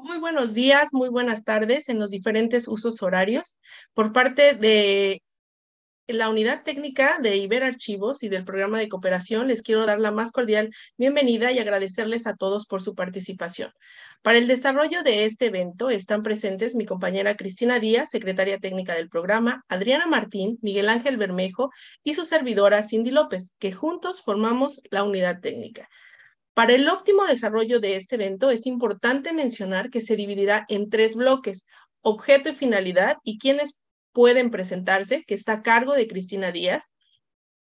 Muy buenos días, muy buenas tardes en los diferentes usos horarios. Por parte de la Unidad Técnica de Iberarchivos y del Programa de Cooperación, les quiero dar la más cordial bienvenida y agradecerles a todos por su participación. Para el desarrollo de este evento están presentes mi compañera Cristina Díaz, secretaria técnica del programa, Adriana Martín, Miguel Ángel Bermejo y su servidora Cindy López, que juntos formamos la Unidad Técnica. Para el óptimo desarrollo de este evento es importante mencionar que se dividirá en 3 bloques: objeto y finalidad y quiénes pueden presentarse, que está a cargo de Cristina Díaz;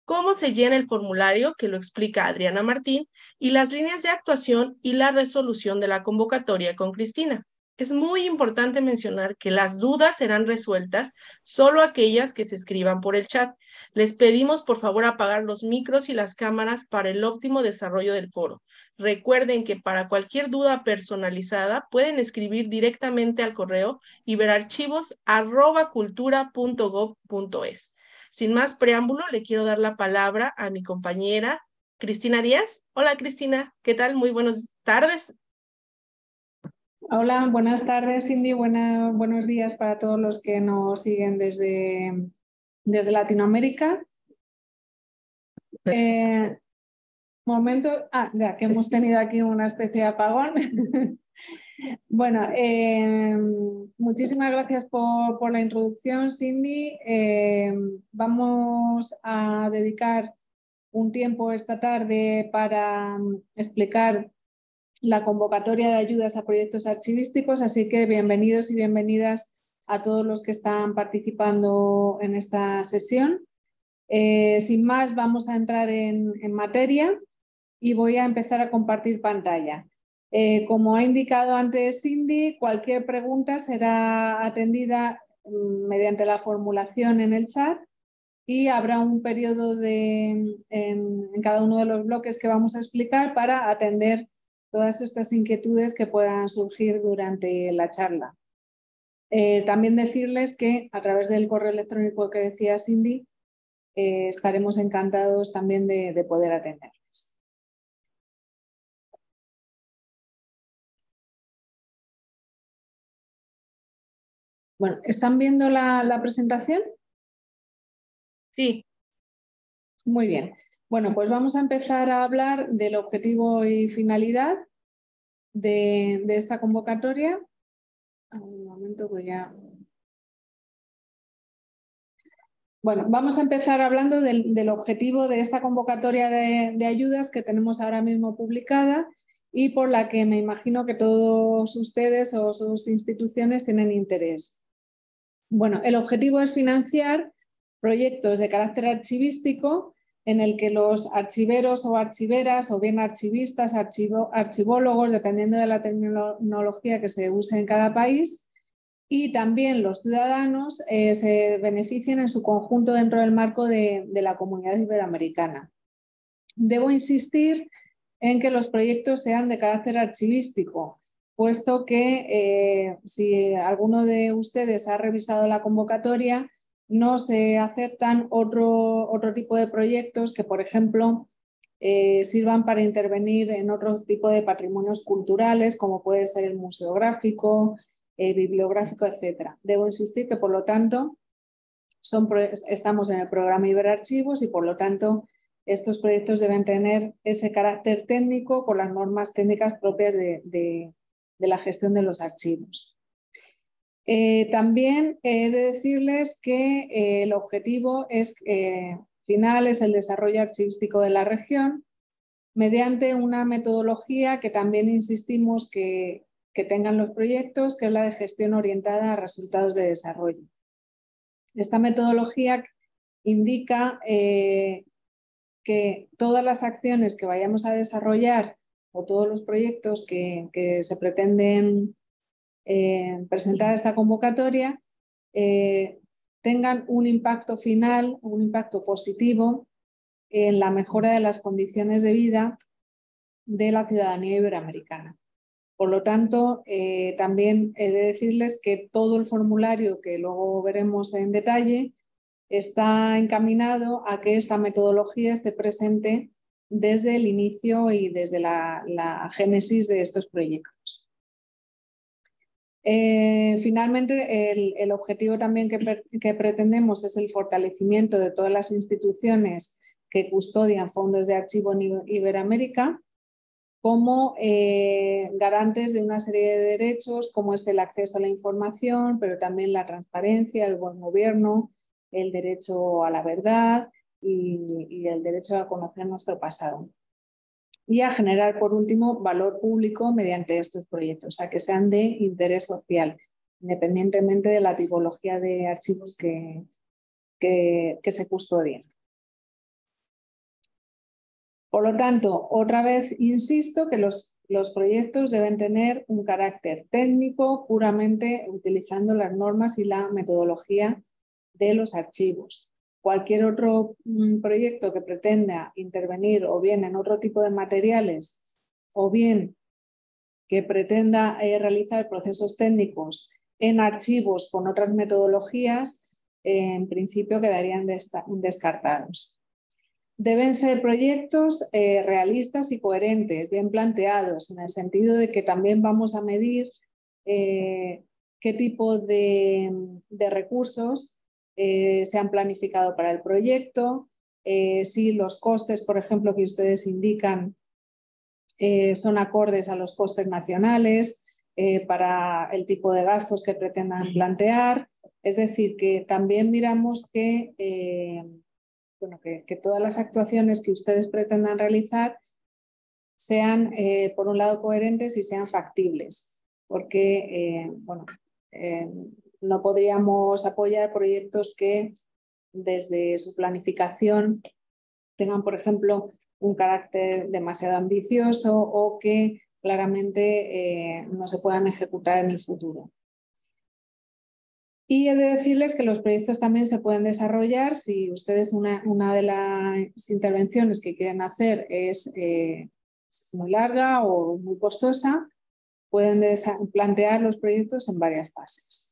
cómo se llena el formulario, que lo explica Adriana Martín; y las líneas de actuación y la resolución de la convocatoria con Cristina. Es muy importante mencionar que las dudas serán resueltas solo aquellas que se escriban por el chat. Les pedimos por favor apagar los micros y las cámaras para el óptimo desarrollo del foro. Recuerden que para cualquier duda personalizada pueden escribir directamente al correo iberarchivos@cultura.gov.es. Sin más preámbulo, le quiero dar la palabra a mi compañera Cristina Díaz. Hola Cristina, ¿qué tal? Muy buenas tardes. Hola, buenas tardes, Cindy. Buenos días para todos los que nos siguen desde Latinoamérica. Ya que hemos tenido aquí una especie de apagón. Bueno, muchísimas gracias por la introducción, Cindy. Vamos a dedicar un tiempo esta tarde para explicar la convocatoria de ayudas a proyectos archivísticos, así que bienvenidos y bienvenidas a todos los que están participando en esta sesión. Sin más, vamos a entrar en materia y voy a empezar a compartir pantalla. Como ha indicado antes Cindy, cualquier pregunta será atendida mediante la formulación en el chat y habrá un periodo en cada uno de los bloques que vamos a explicar para atender todas estas inquietudes que puedan surgir durante la charla. También decirles que a través del correo electrónico que decía Cindy, estaremos encantados también de poder atenderles. Bueno, ¿están viendo la presentación? Sí. Muy bien. Bueno, pues vamos a empezar a hablar del objetivo y finalidad de esta convocatoria. Un momento, Bueno, vamos a empezar hablando del objetivo de esta convocatoria de ayudas que tenemos ahora mismo publicada y por la que me imagino que todos ustedes o sus instituciones tienen interés. Bueno, el objetivo es financiar proyectos de carácter archivístico en el que los archiveros o archiveras, o bien archivistas, archivólogos, dependiendo de la terminología que se use en cada país, y también los ciudadanos se beneficien en su conjunto dentro del marco de la comunidad iberoamericana. Debo insistir en que los proyectos sean de carácter archivístico, puesto que si alguno de ustedes ha revisado la convocatoria, no se aceptan otro tipo de proyectos que, por ejemplo, sirvan para intervenir en otro tipo de patrimonios culturales, como puede ser el museográfico, bibliográfico, etc. Debo insistir que, por lo tanto, estamos en el programa Iberarchivos y, por lo tanto, estos proyectos deben tener ese carácter técnico con las normas técnicas propias de la gestión de los archivos. También he de decirles que el objetivo final es el desarrollo archivístico de la región mediante una metodología que también insistimos que tengan los proyectos, que es la de gestión orientada a resultados de desarrollo. Esta metodología indica que todas las acciones que vayamos a desarrollar o todos los proyectos que se pretenden presentar a esta convocatoria tengan un impacto final, un impacto positivo en la mejora de las condiciones de vida de la ciudadanía iberoamericana. Por lo tanto, también he de decirles que todo el formulario, que luego veremos en detalle, está encaminado a que esta metodología esté presente desde el inicio y desde la génesis de estos proyectos. Finalmente, el objetivo también que pretendemos es el fortalecimiento de todas las instituciones que custodian fondos de archivo en Iberoamérica como garantes de una serie de derechos, como es el acceso a la información, pero también la transparencia, el buen gobierno, el derecho a la verdad y el derecho a conocer nuestro pasado. Y a generar, por último, valor público mediante estos proyectos, a que sean de interés social, independientemente de la tipología de archivos que se custodien. Por lo tanto, otra vez insisto que los proyectos deben tener un carácter técnico, puramente utilizando las normas y la metodología de los archivos. Cualquier otro proyecto que pretenda intervenir o bien en otro tipo de materiales o bien que pretenda realizar procesos técnicos en archivos con otras metodologías, en principio quedarían descartados. Deben ser proyectos realistas y coherentes, bien planteados, en el sentido de que también vamos a medir qué tipo de recursos se han planificado para el proyecto, si los costes, por ejemplo, que ustedes indican son acordes a los costes nacionales, para el tipo de gastos que pretendan plantear. Es decir, que también miramos que todas las actuaciones que ustedes pretendan realizar sean, por un lado, coherentes y sean factibles, porque no podríamos apoyar proyectos que desde su planificación tengan, por ejemplo, un carácter demasiado ambicioso o que claramente no se puedan ejecutar en el futuro. Y he de decirles que los proyectos también se pueden desarrollar si ustedes una de las intervenciones que quieren hacer es muy larga o muy costosa, pueden plantear los proyectos en varias fases.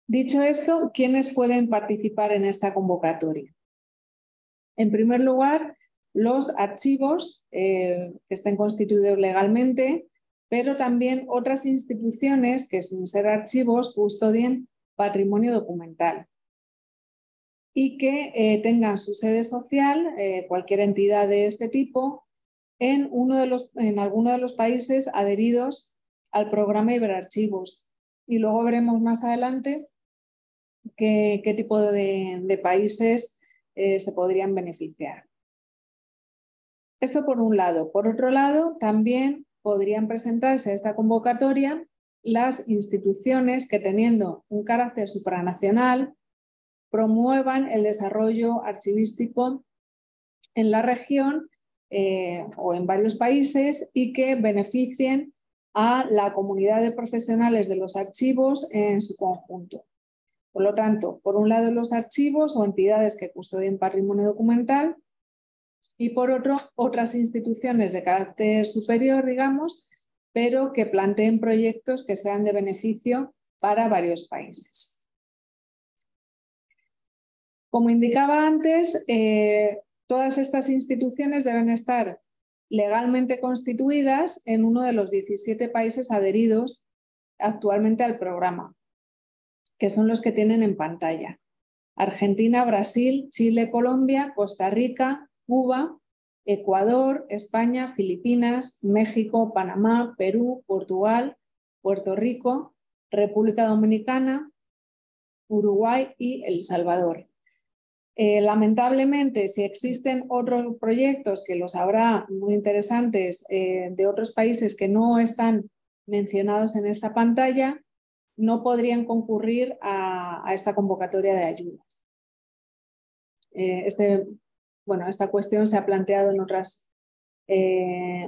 Dicho esto, ¿quiénes pueden participar en esta convocatoria? En primer lugar, los archivos que estén constituidos legalmente, pero también otras instituciones que, sin ser archivos, custodien patrimonio documental y que tengan su sede social, cualquier entidad de este tipo, en alguno de los países adheridos al programa Iberarchivos. Y luego veremos más adelante qué tipo de países se podrían beneficiar. Esto por un lado. Por otro lado, también podrían presentarse a esta convocatoria las instituciones que, teniendo un carácter supranacional, promuevan el desarrollo archivístico en la región o en varios países y que beneficien a la comunidad de profesionales de los archivos en su conjunto. Por lo tanto, por un lado, los archivos o entidades que custodien patrimonio documental, y por otro, otras instituciones de carácter superior, digamos, pero que planteen proyectos que sean de beneficio para varios países. Como indicaba antes, todas estas instituciones deben estar legalmente constituidas en uno de los 17 países adheridos actualmente al programa, que son los que tienen en pantalla: Argentina, Brasil, Chile, Colombia, Costa Rica, Cuba, Ecuador, España, Filipinas, México, Panamá, Perú, Portugal, Puerto Rico, República Dominicana, Uruguay y El Salvador. Lamentablemente, si existen otros proyectos, que los habrá muy interesantes, de otros países que no están mencionados en esta pantalla, no podrían concurrir a esta convocatoria de ayudas. Esta cuestión se ha planteado en otras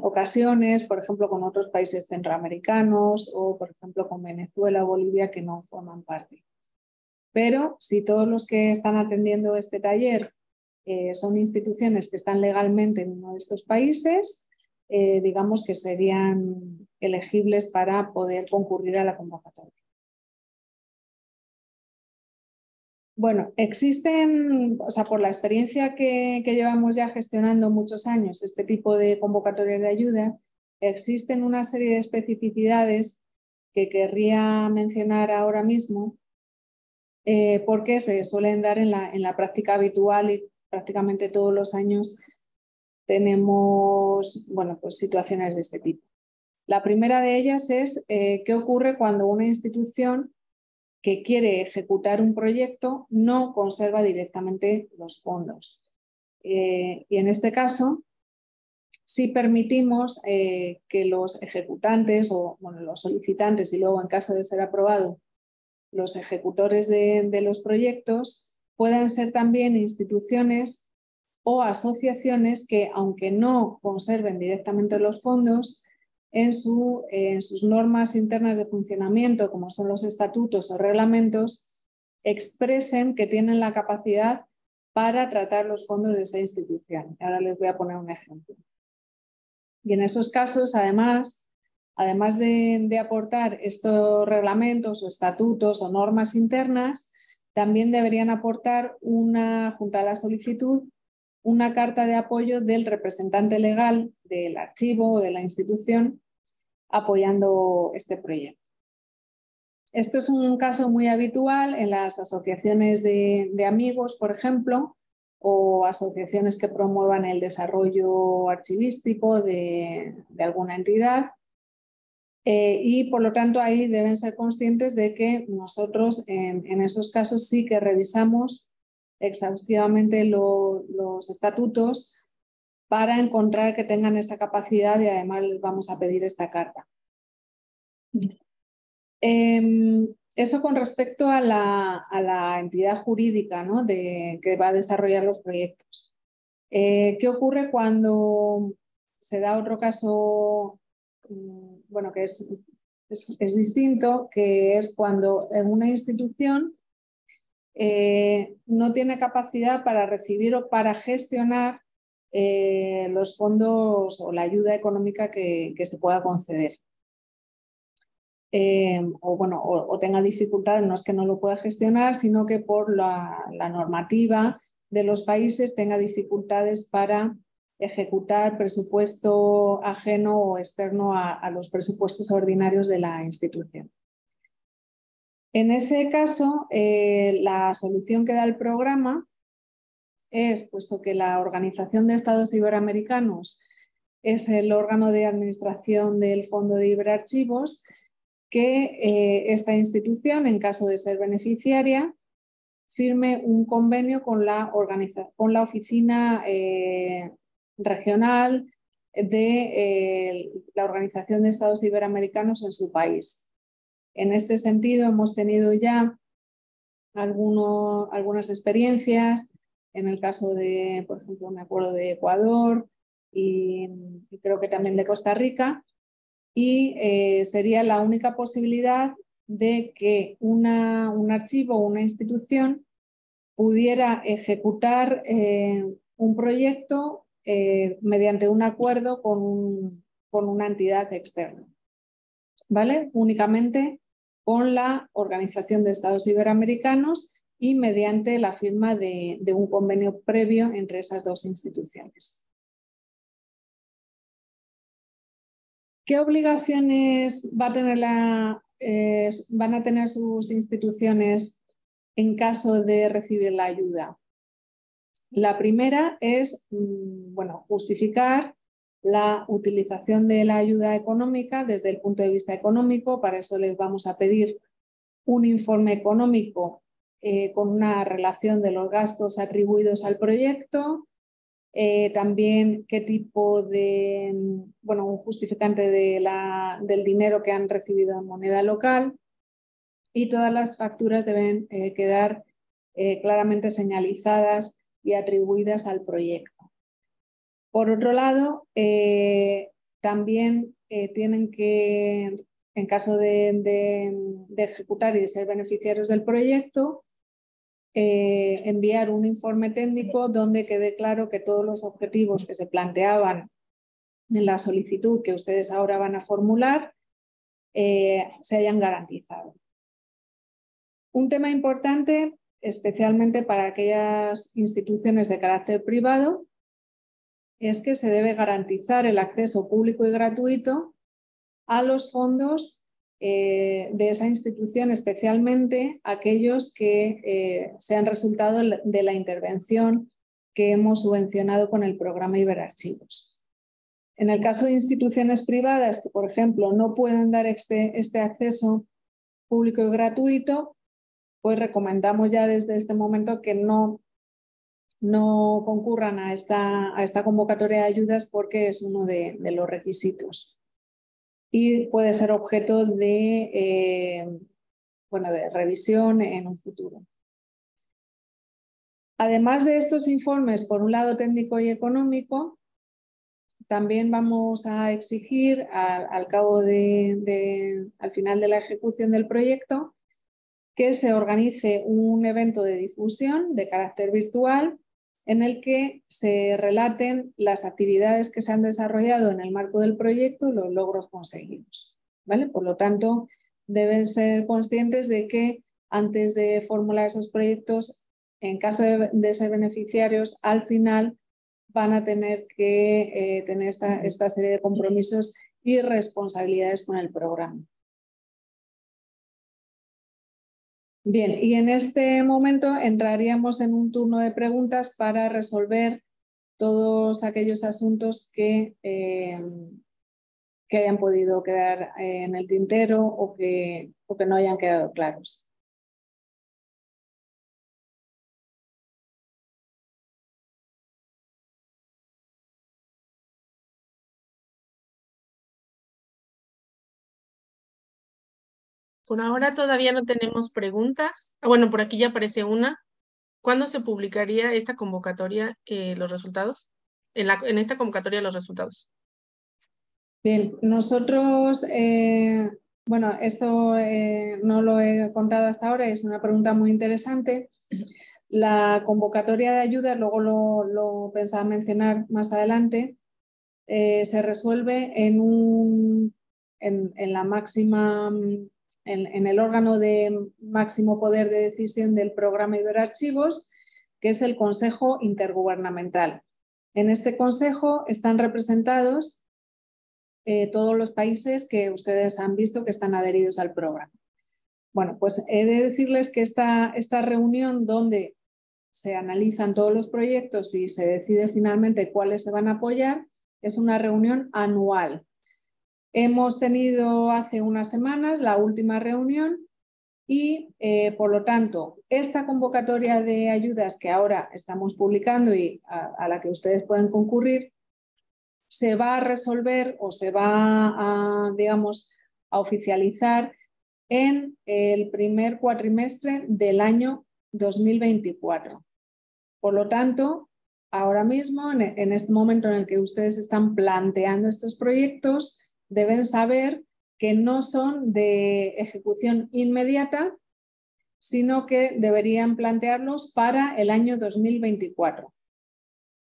ocasiones, por ejemplo, con otros países centroamericanos o, por ejemplo, con Venezuela o Bolivia, que no forman parte. Pero si todos los que están atendiendo este taller son instituciones que están legalmente en uno de estos países, digamos que serían elegibles para poder concurrir a la convocatoria. Bueno, existen, por la experiencia que llevamos ya gestionando muchos años este tipo de convocatorias de ayuda, existen una serie de especificidades que querría mencionar ahora mismo porque se suelen dar en la práctica habitual y prácticamente todos los años tenemos pues situaciones de este tipo. La primera de ellas es qué ocurre cuando una institución que quiere ejecutar un proyecto no conserva directamente los fondos. Y en este caso, si permitimos que los ejecutantes o los solicitantes y luego en caso de ser aprobado los ejecutores de los proyectos puedan ser también instituciones o asociaciones que, aunque no conserven directamente los fondos, en sus normas internas de funcionamiento, como son los estatutos o reglamentos, expresen que tienen la capacidad para tratar los fondos de esa institución. Ahora les voy a poner un ejemplo. Y en esos casos, además de aportar estos reglamentos o estatutos o normas internas, también deberían aportar junto a la solicitud una carta de apoyo del representante legal del archivo o de la institución apoyando este proyecto. Esto es un caso muy habitual en las asociaciones de amigos, por ejemplo, o asociaciones que promuevan el desarrollo archivístico de alguna entidad. Y por lo tanto ahí deben ser conscientes de que nosotros en esos casos sí que revisamos exhaustivamente los estatutos para encontrar que tengan esa capacidad y además les vamos a pedir esta carta. Eso con respecto a la entidad jurídica, ¿no? que va a desarrollar los proyectos. ¿Qué ocurre cuando se da otro caso, que es distinto, que es cuando en una institución no tiene capacidad para recibir o para gestionar los fondos o la ayuda económica que se pueda conceder? O tenga dificultades, no es que no lo pueda gestionar, sino que por la normativa de los países tenga dificultades para ejecutar presupuesto ajeno o externo a los presupuestos ordinarios de la institución. En ese caso, la solución que da el programa es, puesto que la Organización de Estados Iberoamericanos es el órgano de administración del Fondo de Iberarchivos, que esta institución, en caso de ser beneficiaria, firme un convenio con la oficina regional de la Organización de Estados Iberoamericanos en su país. En este sentido, hemos tenido ya algunas experiencias, en el caso de, por ejemplo, me acuerdo de Ecuador y creo que también de Costa Rica, y sería la única posibilidad de que un archivo o una institución pudiera ejecutar un proyecto mediante un acuerdo con una entidad externa, ¿vale? Únicamente con la Organización de Estados Iberoamericanos y mediante la firma de un convenio previo entre esas dos instituciones. ¿Qué obligaciones van a tener sus instituciones en caso de recibir la ayuda? La primera es justificar la utilización de la ayuda económica desde el punto de vista económico. Para eso les vamos a pedir un informe económico con una relación de los gastos atribuidos al proyecto. También qué tipo de, un justificante del dinero que han recibido en moneda local, y todas las facturas deben quedar claramente señalizadas y atribuidas al proyecto. Por otro lado, también tienen que, en caso de ejecutar y de ser beneficiarios del proyecto, enviar un informe técnico donde quede claro que todos los objetivos que se planteaban en la solicitud que ustedes ahora van a formular se hayan garantizado. Un tema importante, especialmente para aquellas instituciones de carácter privado, es que se debe garantizar el acceso público y gratuito a los fondos de esa institución, especialmente aquellos que sean resultado de la intervención que hemos subvencionado con el programa Iberarchivos. En el caso de instituciones privadas que, por ejemplo, no pueden dar este acceso público y gratuito, pues recomendamos ya desde este momento que no concurran a esta convocatoria de ayudas porque es uno de los requisitos. Y puede ser objeto de revisión en un futuro. Además de estos informes, por un lado técnico y económico, también vamos a exigir al final de la ejecución del proyecto que se organice un evento de difusión de carácter virtual en el que se relaten las actividades que se han desarrollado en el marco del proyecto y los logros conseguidos, ¿vale? Por lo tanto, deben ser conscientes de que antes de formular esos proyectos, en caso de ser beneficiarios, al final van a tener que tener esta serie de compromisos y responsabilidades con el programa. Bien, y en este momento entraríamos en un turno de preguntas para resolver todos aquellos asuntos que hayan podido quedar en el tintero o que no hayan quedado claros. Por ahora todavía no tenemos preguntas. Bueno, por aquí ya aparece una. ¿Cuándo se publicaría esta convocatoria, los resultados? En esta convocatoria los resultados. Bien, nosotros, esto no lo he contado hasta ahora, es una pregunta muy interesante. La convocatoria de ayudas, luego lo pensaba mencionar más adelante, se resuelve en la máxima, en el órgano de máximo poder de decisión del programa Iberarchivos, que es el Consejo Intergubernamental. En este consejo están representados todos los países que ustedes han visto que están adheridos al programa. Bueno, pues he de decirles que esta reunión donde se analizan todos los proyectos y se decide finalmente cuáles se van a apoyar es una reunión anual. Hemos tenido hace unas semanas la última reunión y, por lo tanto, esta convocatoria de ayudas que ahora estamos publicando y a la que ustedes pueden concurrir, se va a resolver o se va a oficializar en el primer cuatrimestre del año 2024. Por lo tanto, ahora mismo, en este momento en el que ustedes están planteando estos proyectos, deben saber que no son de ejecución inmediata, sino que deberían plantearlos para el año 2024.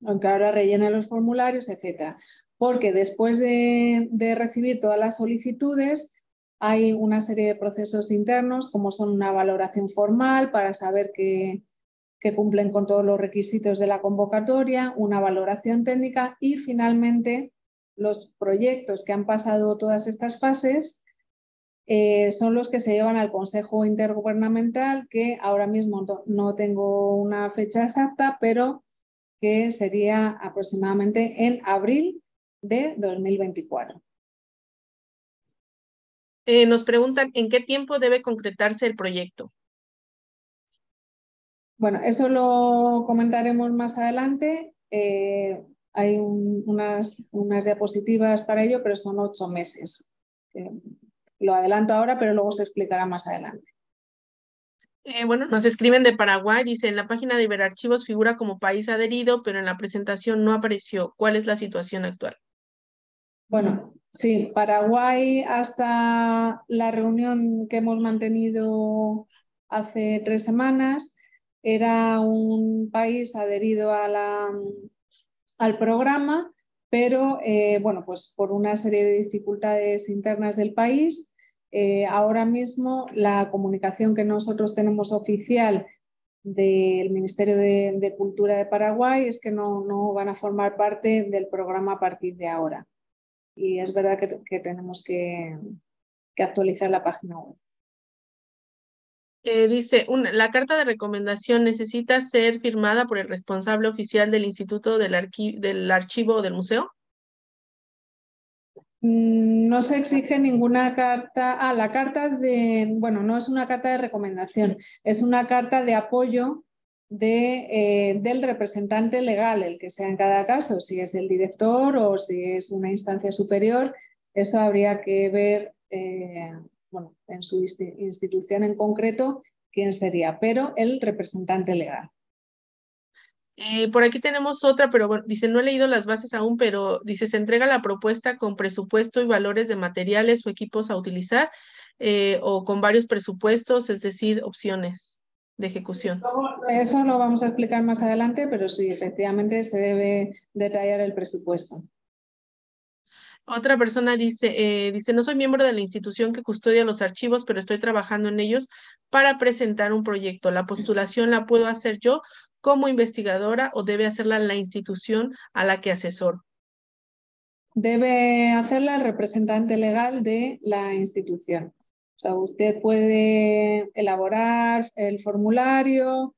Aunque ahora rellenen los formularios, etcétera. Porque después de recibir todas las solicitudes, hay una serie de procesos internos, como son una valoración formal para saber que cumplen con todos los requisitos de la convocatoria, una valoración técnica y finalmente los proyectos que han pasado todas estas fases son los que se llevan al Consejo Intergubernamental, que ahora mismo no tengo una fecha exacta, pero que sería aproximadamente en abril de 2024. Nos preguntan ¿en qué tiempo debe concretarse el proyecto? Bueno, eso lo comentaremos más adelante. Hay unas diapositivas para ello, pero son 8 meses. Lo adelanto ahora, pero luego se explicará más adelante. Bueno, nos escriben de Paraguay, dice, en la página de Iberarchivos figura como país adherido, pero en la presentación no apareció. ¿Cuál es la situación actual? Bueno, sí, Paraguay hasta la reunión que hemos mantenido hace 3 semanas era un país adherido al programa, pero pues por una serie de dificultades internas del país, ahora mismo la comunicación que nosotros tenemos oficial del Ministerio de Cultura de Paraguay es que no van a formar parte del programa a partir de ahora. Y es verdad que tenemos que actualizar la página web. Dice, la carta de recomendación necesita ser firmada por el responsable oficial del instituto del archivo o del museo. No se exige ninguna carta. La carta bueno, no es una carta de recomendación, es una carta de apoyo del representante legal, el que sea en cada caso, si es el director o si es una instancia superior. Eso habría que ver, bueno, en su institución en concreto quién sería, pero el representante legal. Por aquí tenemos otra, pero bueno, dice, no he leído las bases aún, pero dice, se entrega la propuesta con presupuesto y valores de materiales o equipos a utilizar, o con varios presupuestos, es decir, opciones de ejecución. Eso lo vamos a explicar más adelante, pero sí, efectivamente se debe detallar el presupuesto. Otra persona dice, no soy miembro de la institución que custodia los archivos, pero estoy trabajando en ellos para presentar un proyecto. ¿La postulación la puedo hacer yo como investigadora o debe hacerla la institución a la que asesoro? Debe hacerla el representante legal de la institución. O sea, usted puede elaborar el formulario,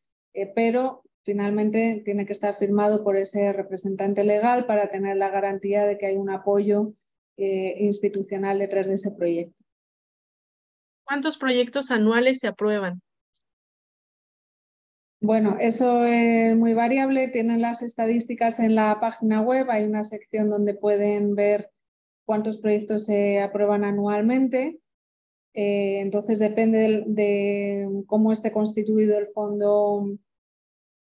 pero finalmente tiene que estar firmado por ese representante legal para tener la garantía de que hay un apoyo institucional detrás de ese proyecto. ¿Cuántos proyectos anuales se aprueban? Bueno, eso es muy variable. Tienen las estadísticas en la página web. Hay una sección donde pueden ver cuántos proyectos se aprueban anualmente. Entonces depende de cómo esté constituido el fondo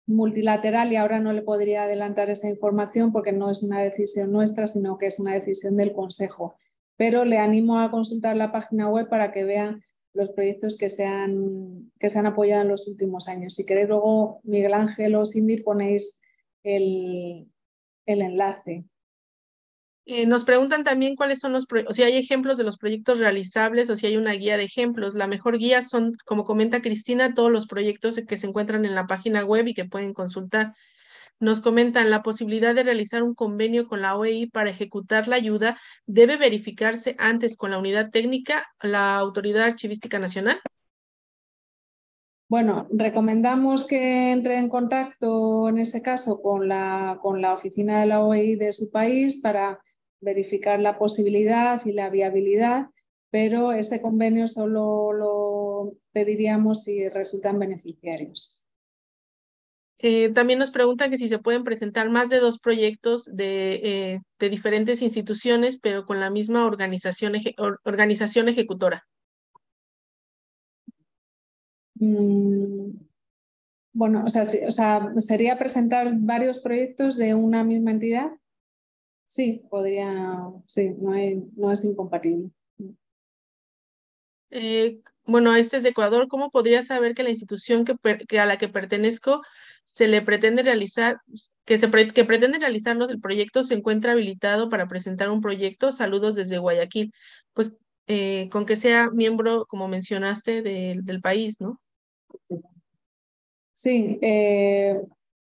multilateral y ahora no le podría adelantar esa información porque no es una decisión nuestra, sino que es una decisión del Consejo. Pero le animo a consultar la página web para que vean los proyectos que se han apoyado en los últimos años. Si queréis luego, Miguel Ángel o Cindy, ponéis el enlace. Nos preguntan también cuáles son o si hay ejemplos de los proyectos realizables o si hay una guía de ejemplos. La mejor guía son, como comenta Cristina, todos los proyectos que se encuentran en la página web y que pueden consultar. Nos comentan la posibilidad de realizar un convenio con la OEI para ejecutar la ayuda debe verificarse antes con la unidad técnica, la Autoridad Archivística Nacional. Bueno, recomendamos que entre en contacto en ese caso con la oficina de la OEI de su país para verificar la posibilidad y la viabilidad, pero ese convenio solo lo pediríamos si resultan beneficiarios. También nos preguntan que si se pueden presentar más de 2 proyectos de diferentes instituciones, pero con la misma organización ejecutora. Bueno, o sea, ¿sería presentar varios proyectos de una misma entidad? Sí, podría, sí, no es incompatible. Bueno, este es de Ecuador. ¿Cómo podría saber que la institución que a la que pertenezco se le pretende realizar, que pretende realizarnos el proyecto se encuentra habilitado para presentar un proyecto? Saludos desde Guayaquil. Pues con que sea miembro, como mencionaste, del país, ¿no? Sí,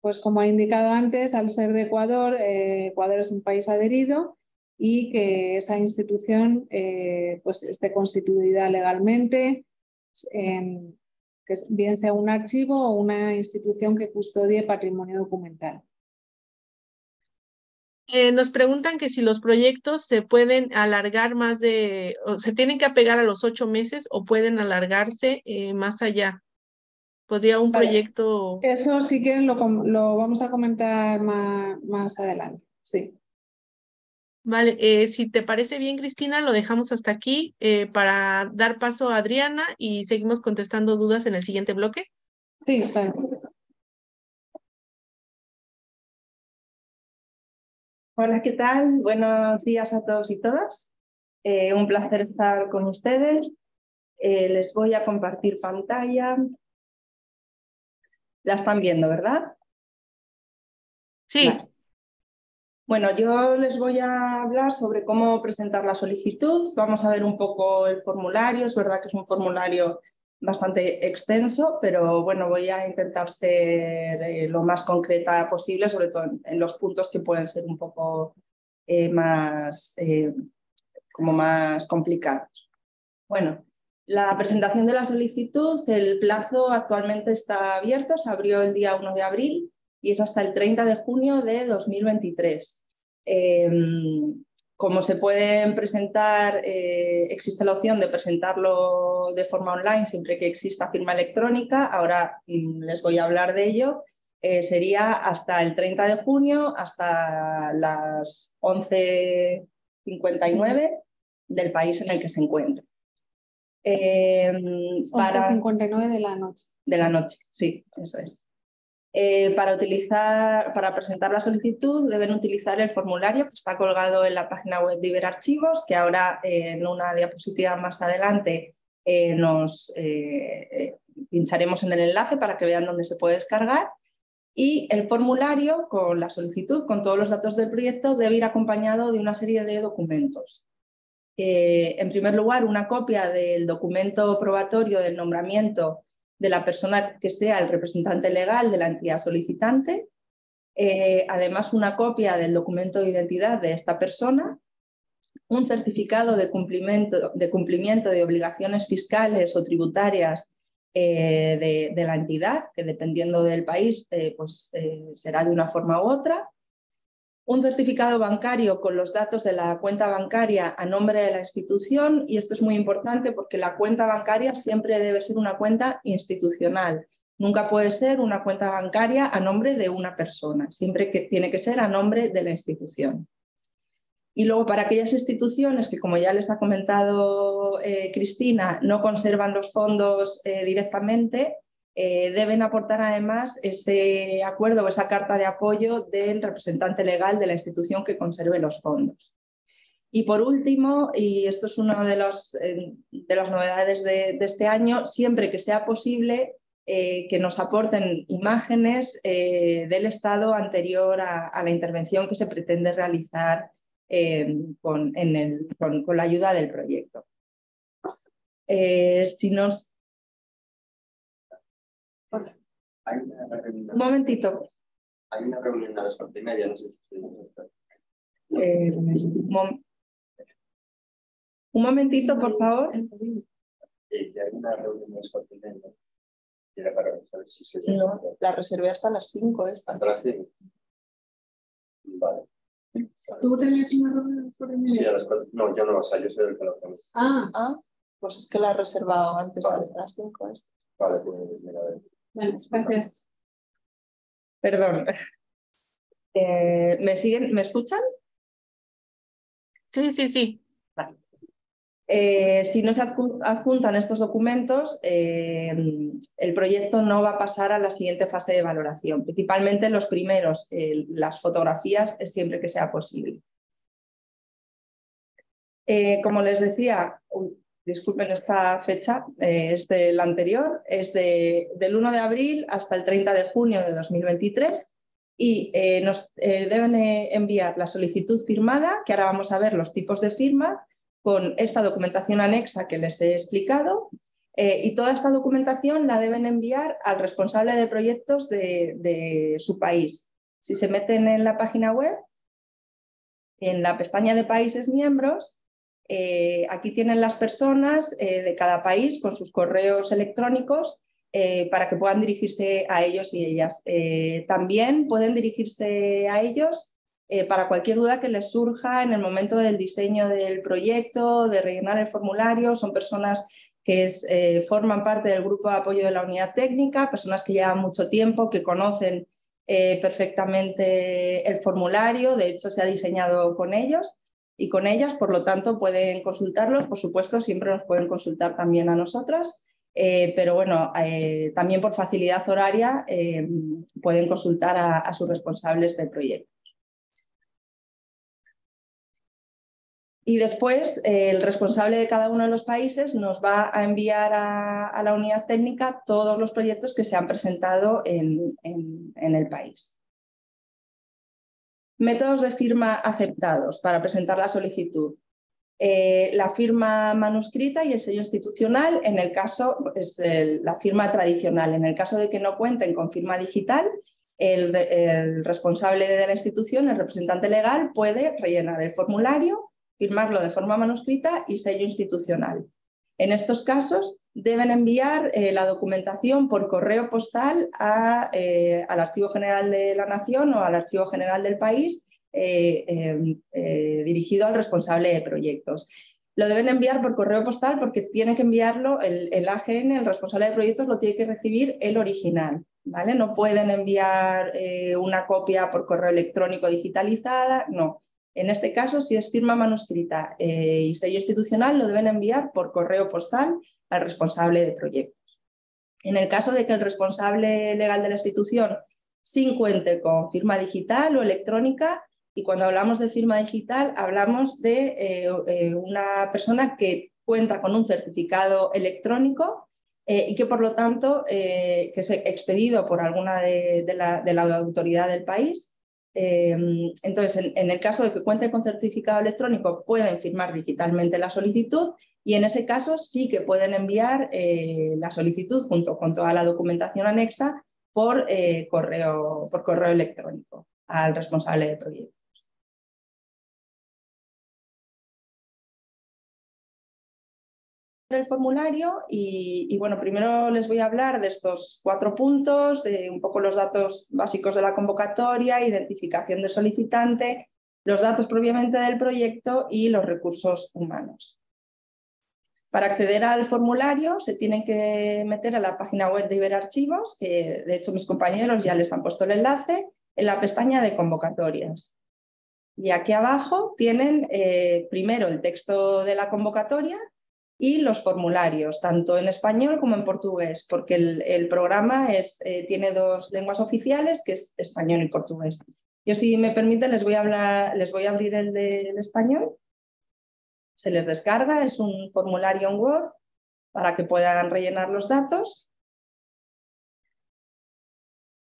pues como he indicado antes, al ser de Ecuador, Ecuador es un país adherido y que esa institución pues esté constituida legalmente, bien sea un archivo o una institución que custodie patrimonio documental. Nos preguntan que si los proyectos se pueden alargar o se tienen que apegar a los 8 meses o pueden alargarse más allá. ¿Podría un Vale, proyecto? eso si quieren lo vamos a comentar más adelante. Sí. Vale, si te parece bien, Cristina, lo dejamos hasta aquí para dar paso a Adriana y seguimos contestando dudas en el siguiente bloque. Sí, claro. Hola, ¿qué tal? Buenos días a todos y todas. Un placer estar con ustedes. Les voy a compartir pantalla. La están viendo, ¿verdad? Sí. Vale. Bueno, yo les voy a hablar sobre cómo presentar la solicitud. Vamos a ver un poco el formulario. Es verdad que es un formulario bastante extenso, pero bueno, voy a intentar ser lo más concreta posible, sobre todo en los puntos que pueden ser un poco como más complicados. Bueno, la presentación de la solicitud, el plazo actualmente está abierto, se abrió el día 1 de abril y es hasta el 30 de junio de 2023. Como se pueden presentar, existe la opción de presentarlo de forma online siempre que exista firma electrónica. Ahora les voy a hablar de ello. Sería hasta el 30 de junio, hasta las 11:59 del país en el que se encuentre. 11:59 de la noche. De la noche, sí, eso es. Para presentar la solicitud deben utilizar el formulario que está colgado en la página web de Iberarchivos, que ahora en una diapositiva más adelante nos pincharemos en el enlace para que vean dónde se puede descargar. Y el formulario con la solicitud, con todos los datos del proyecto, debe ir acompañado de una serie de documentos. En primer lugar, una copia del documento probatorio del nombramiento de la persona que sea el representante legal de la entidad solicitante, además una copia del documento de identidad de esta persona, un certificado de cumplimiento de obligaciones fiscales o tributarias de la entidad, que dependiendo del país será de una forma u otra, un certificado bancario con los datos de la cuenta bancaria a nombre de la institución, y esto es muy importante porque la cuenta bancaria siempre debe ser una cuenta institucional. Nunca puede ser una cuenta bancaria a nombre de una persona, siempre que tiene que ser a nombre de la institución. Y luego para aquellas instituciones que, como ya les ha comentado Cristina, no conservan los fondos directamente, deben aportar además ese acuerdo o esa carta de apoyo del representante legal de la institución que conserve los fondos. Y por último, y esto es una de las novedades de este año, siempre que sea posible que nos aporten imágenes del estado anterior a la intervención que se pretende realizar con la ayuda del proyecto. Un momentito. Hay una reunión a las 4:30, no sé si... Un momentito, por favor. Que hay una reunión a las 4:30. Era para saber si se... No, la reservé hasta las 5 esta. ¿Hasta las 5? Vale. ¿Tú tenías una reunión por el medio? Sí, a las 4. No, yo no, o sea, yo soy el que lo conozco. Pues es que la he reservado antes, vale. a las 5 esta. Vale, pues mira, a ver. Bueno, gracias. Perdón. ¿Me siguen? ¿Me escuchan? Sí, sí, sí. Vale. Si no se adjuntan estos documentos, el proyecto no va a pasar a la siguiente fase de valoración. Principalmente los primeros, las fotografías, siempre que sea posible. Como les decía, disculpen esta fecha, es del anterior, es del 1 de abril hasta el 30 de junio de 2023 y nos deben enviar la solicitud firmada, que ahora vamos a ver los tipos de firma, con esta documentación anexa que les he explicado, y toda esta documentación la deben enviar al responsable de proyectos de su país. Si se meten en la página web, en la pestaña de países miembros, aquí tienen las personas de cada país con sus correos electrónicos para que puedan dirigirse a ellos y ellas. También pueden dirigirse a ellos para cualquier duda que les surja en el momento del diseño del proyecto, de rellenar el formulario. Son personas que forman parte del grupo de apoyo de la unidad técnica, personas que llevan mucho tiempo, que conocen perfectamente el formulario, de hecho se ha diseñado con ellos y con ellas, por lo tanto pueden consultarlos, por supuesto siempre nos pueden consultar también a nosotras, pero bueno, también por facilidad horaria pueden consultar a sus responsables del proyecto. Y después el responsable de cada uno de los países nos va a enviar a la unidad técnica todos los proyectos que se han presentado en el país. Métodos de firma aceptados para presentar la solicitud. La firma manuscrita y el sello institucional, en el caso, es la firma tradicional. En el caso de que no cuenten con firma digital, el responsable de la institución, el representante legal, puede rellenar el formulario, firmarlo de forma manuscrita y sello institucional. En estos casos deben enviar la documentación por correo postal al Archivo General de la Nación o al Archivo General del país, dirigido al responsable de proyectos. Lo deben enviar por correo postal porque tiene que enviarlo el AGN, el responsable de proyectos, lo tiene que recibir el original, ¿vale? No pueden enviar una copia por correo electrónico digitalizada, no. En este caso, si es firma manuscrita y sello institucional, lo deben enviar por correo postal al responsable de proyectos. En el caso de que el responsable legal de la institución sí cuente con firma digital o electrónica, y cuando hablamos de firma digital hablamos de una persona que cuenta con un certificado electrónico y que por lo tanto que es expedido por alguna de la autoridad del país. Entonces, en el caso de que cuente con certificado electrónico, pueden firmar digitalmente la solicitud y en ese caso sí que pueden enviar la solicitud junto con toda la documentación anexa por correo electrónico al responsable de proyecto. El formulario y bueno, primero les voy a hablar de estos 4 puntos, de un poco los datos básicos de la convocatoria, identificación del solicitante, los datos propiamente del proyecto y los recursos humanos. Para acceder al formulario se tienen que meter a la página web de Iberarchivos, que de hecho mis compañeros ya les han puesto el enlace, en la pestaña de convocatorias. Y aquí abajo tienen primero el texto de la convocatoria y los formularios, tanto en español como en portugués, porque el programa tiene 2 lenguas oficiales, que es español y portugués. Yo, si me permiten, les voy a abrir el del español. Se les descarga, es un formulario en Word para que puedan rellenar los datos.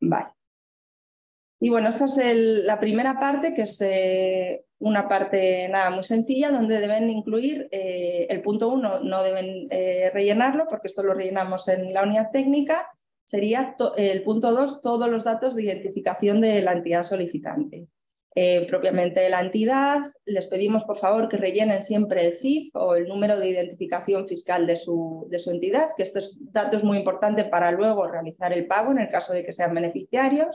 Vale. Y bueno, esta es la primera parte, que es una parte muy sencilla, donde deben incluir el punto 1, no deben rellenarlo, porque esto lo rellenamos en la unidad técnica. Sería el punto 2, todos los datos de identificación de la entidad solicitante. Propiamente de la entidad, les pedimos por favor que rellenen siempre el CIF o el número de identificación fiscal de su entidad, que este dato es muy importante para luego realizar el pago en el caso de que sean beneficiarios.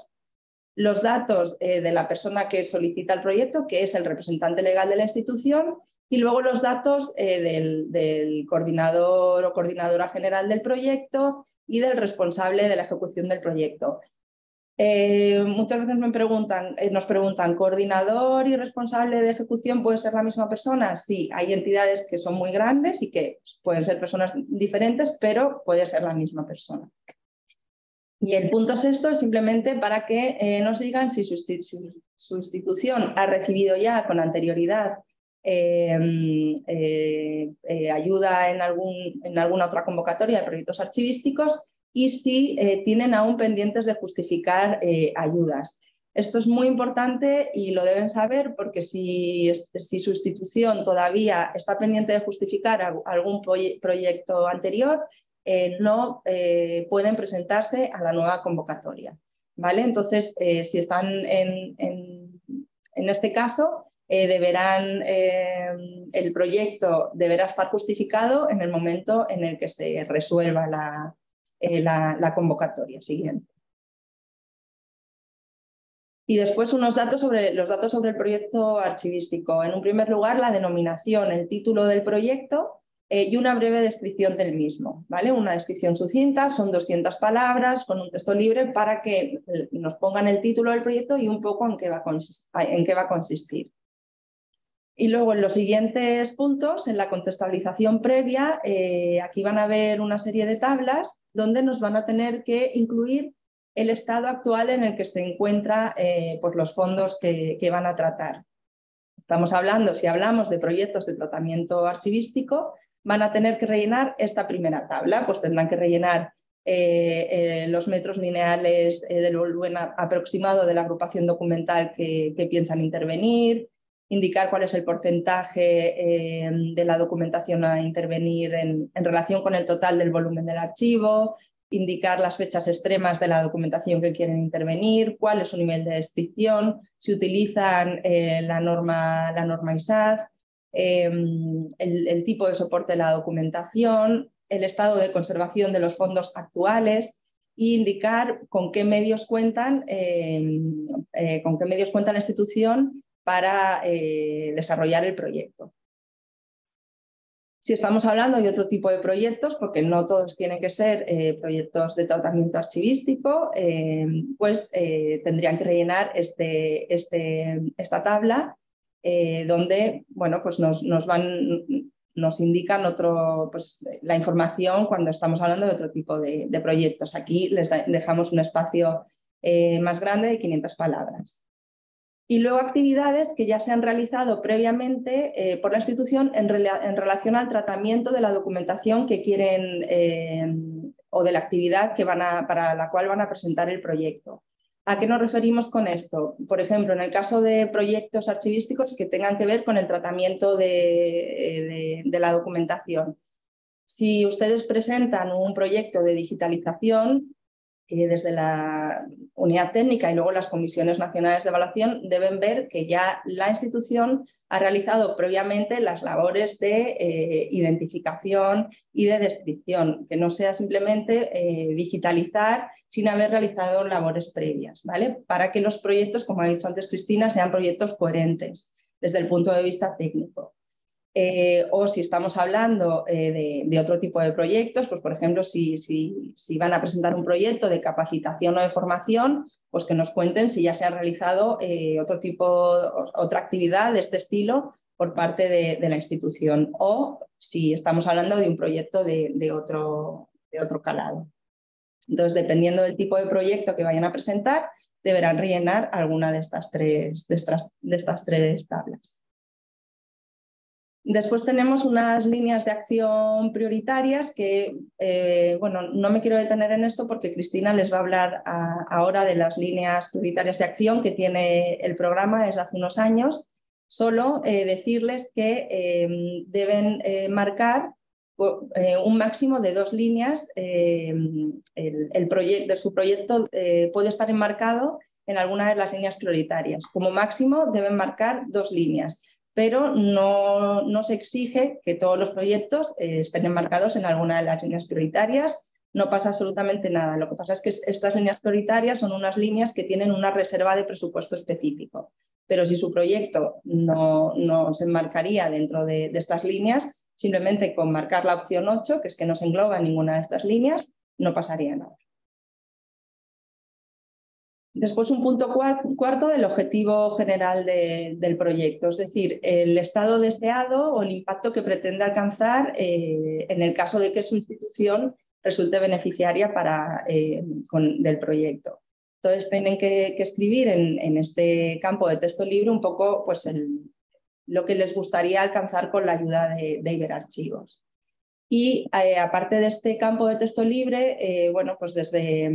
Los datos de la persona que solicita el proyecto, que es el representante legal de la institución, y luego los datos del coordinador o coordinadora general del proyecto y del responsable de la ejecución del proyecto. Muchas veces nos preguntan, ¿coordinador y responsable de ejecución puede ser la misma persona? Sí, hay entidades que son muy grandes y que pueden ser personas diferentes, pero puede ser la misma persona. Y el punto 6 es simplemente para que nos digan si su institución ha recibido ya con anterioridad ayuda en alguna otra convocatoria de proyectos archivísticos y si tienen aún pendientes de justificar ayudas. Esto es muy importante y lo deben saber porque si su institución todavía está pendiente de justificar algún proyecto anterior, no pueden presentarse a la nueva convocatoria, ¿vale? Entonces, si están en este caso, el proyecto deberá estar justificado en el momento en el que se resuelva la convocatoria siguiente. Y después los datos sobre el proyecto archivístico. En un primer lugar, la denominación, el título del proyecto y una breve descripción del mismo, ¿vale? Una descripción sucinta, son 200 palabras con un texto libre para que nos pongan el título del proyecto y un poco en qué va a consistir. Y luego en los siguientes puntos, en la contextualización previa, aquí van a ver una serie de tablas donde nos van a tener que incluir el estado actual en el que se encuentran pues los fondos que van a tratar. Si hablamos de proyectos de tratamiento archivístico, van a tener que rellenar esta primera tabla, pues tendrán que rellenar los metros lineales del volumen aproximado de la agrupación documental que piensan intervenir, indicar cuál es el porcentaje de la documentación a intervenir en relación con el total del volumen del archivo, indicar las fechas extremas de la documentación que quieren intervenir, cuál es su nivel de descripción, si utilizan la norma ISAD, el tipo de soporte de la documentación, el estado de conservación de los fondos actuales e indicar con qué medios cuentan la institución para desarrollar el proyecto. Si estamos hablando de otro tipo de proyectos, porque no todos tienen que ser proyectos de tratamiento archivístico, pues tendrían que rellenar esta tabla donde bueno, pues nos indican pues, la información cuando estamos hablando de otro tipo de proyectos. Aquí les dejamos un espacio más grande de 500 palabras. Y luego actividades que ya se han realizado previamente por la institución en relación al tratamiento de la documentación que quieren o de la actividad para la cual van a presentar el proyecto. ¿A qué nos referimos con esto? Por ejemplo, en el caso de proyectos archivísticos que tengan que ver con el tratamiento de la documentación. Si ustedes presentan un proyecto de digitalización, desde la unidad técnica y luego las comisiones nacionales de evaluación deben ver que ya la institución ha realizado previamente las labores de identificación y de descripción, que no sea simplemente digitalizar sin haber realizado labores previas, ¿vale? Para que los proyectos, como ha dicho antes Cristina, sean proyectos coherentes desde el punto de vista técnico. O si estamos hablando de otro tipo de proyectos, pues por ejemplo, si van a presentar un proyecto de capacitación o de formación, pues que nos cuenten si ya se ha realizado otra actividad de este estilo por parte de la institución, o si estamos hablando de un proyecto de otro calado. Entonces, dependiendo del tipo de proyecto que vayan a presentar, deberán rellenar alguna de estas tres tablas. Después tenemos unas líneas de acción prioritarias que, bueno, no me quiero detener en esto porque Cristina les va a hablar ahora de las líneas prioritarias de acción que tiene el programa desde hace unos años. Solo decirles que deben marcar un máximo de 2 líneas. Su proyecto puede estar enmarcado en alguna de las líneas prioritarias. Como máximo deben marcar 2 líneas. Pero no se exige que todos los proyectos estén enmarcados en alguna de las líneas prioritarias, no pasa absolutamente nada. Lo que pasa es que estas líneas prioritarias son unas líneas que tienen una reserva de presupuesto específico, pero si su proyecto no se enmarcaría dentro de estas líneas, simplemente con marcar la opción 8, que es que no se engloba en ninguna de estas líneas, no pasaría nada. Después, un punto cuarto del objetivo general del proyecto, es decir, el estado deseado o el impacto que pretende alcanzar en el caso de que su institución resulte beneficiaria del proyecto. Entonces, tienen que escribir en este campo de texto libre un poco pues, lo que les gustaría alcanzar con la ayuda de Iberarchivos. Y aparte de este campo de texto libre, bueno, pues desde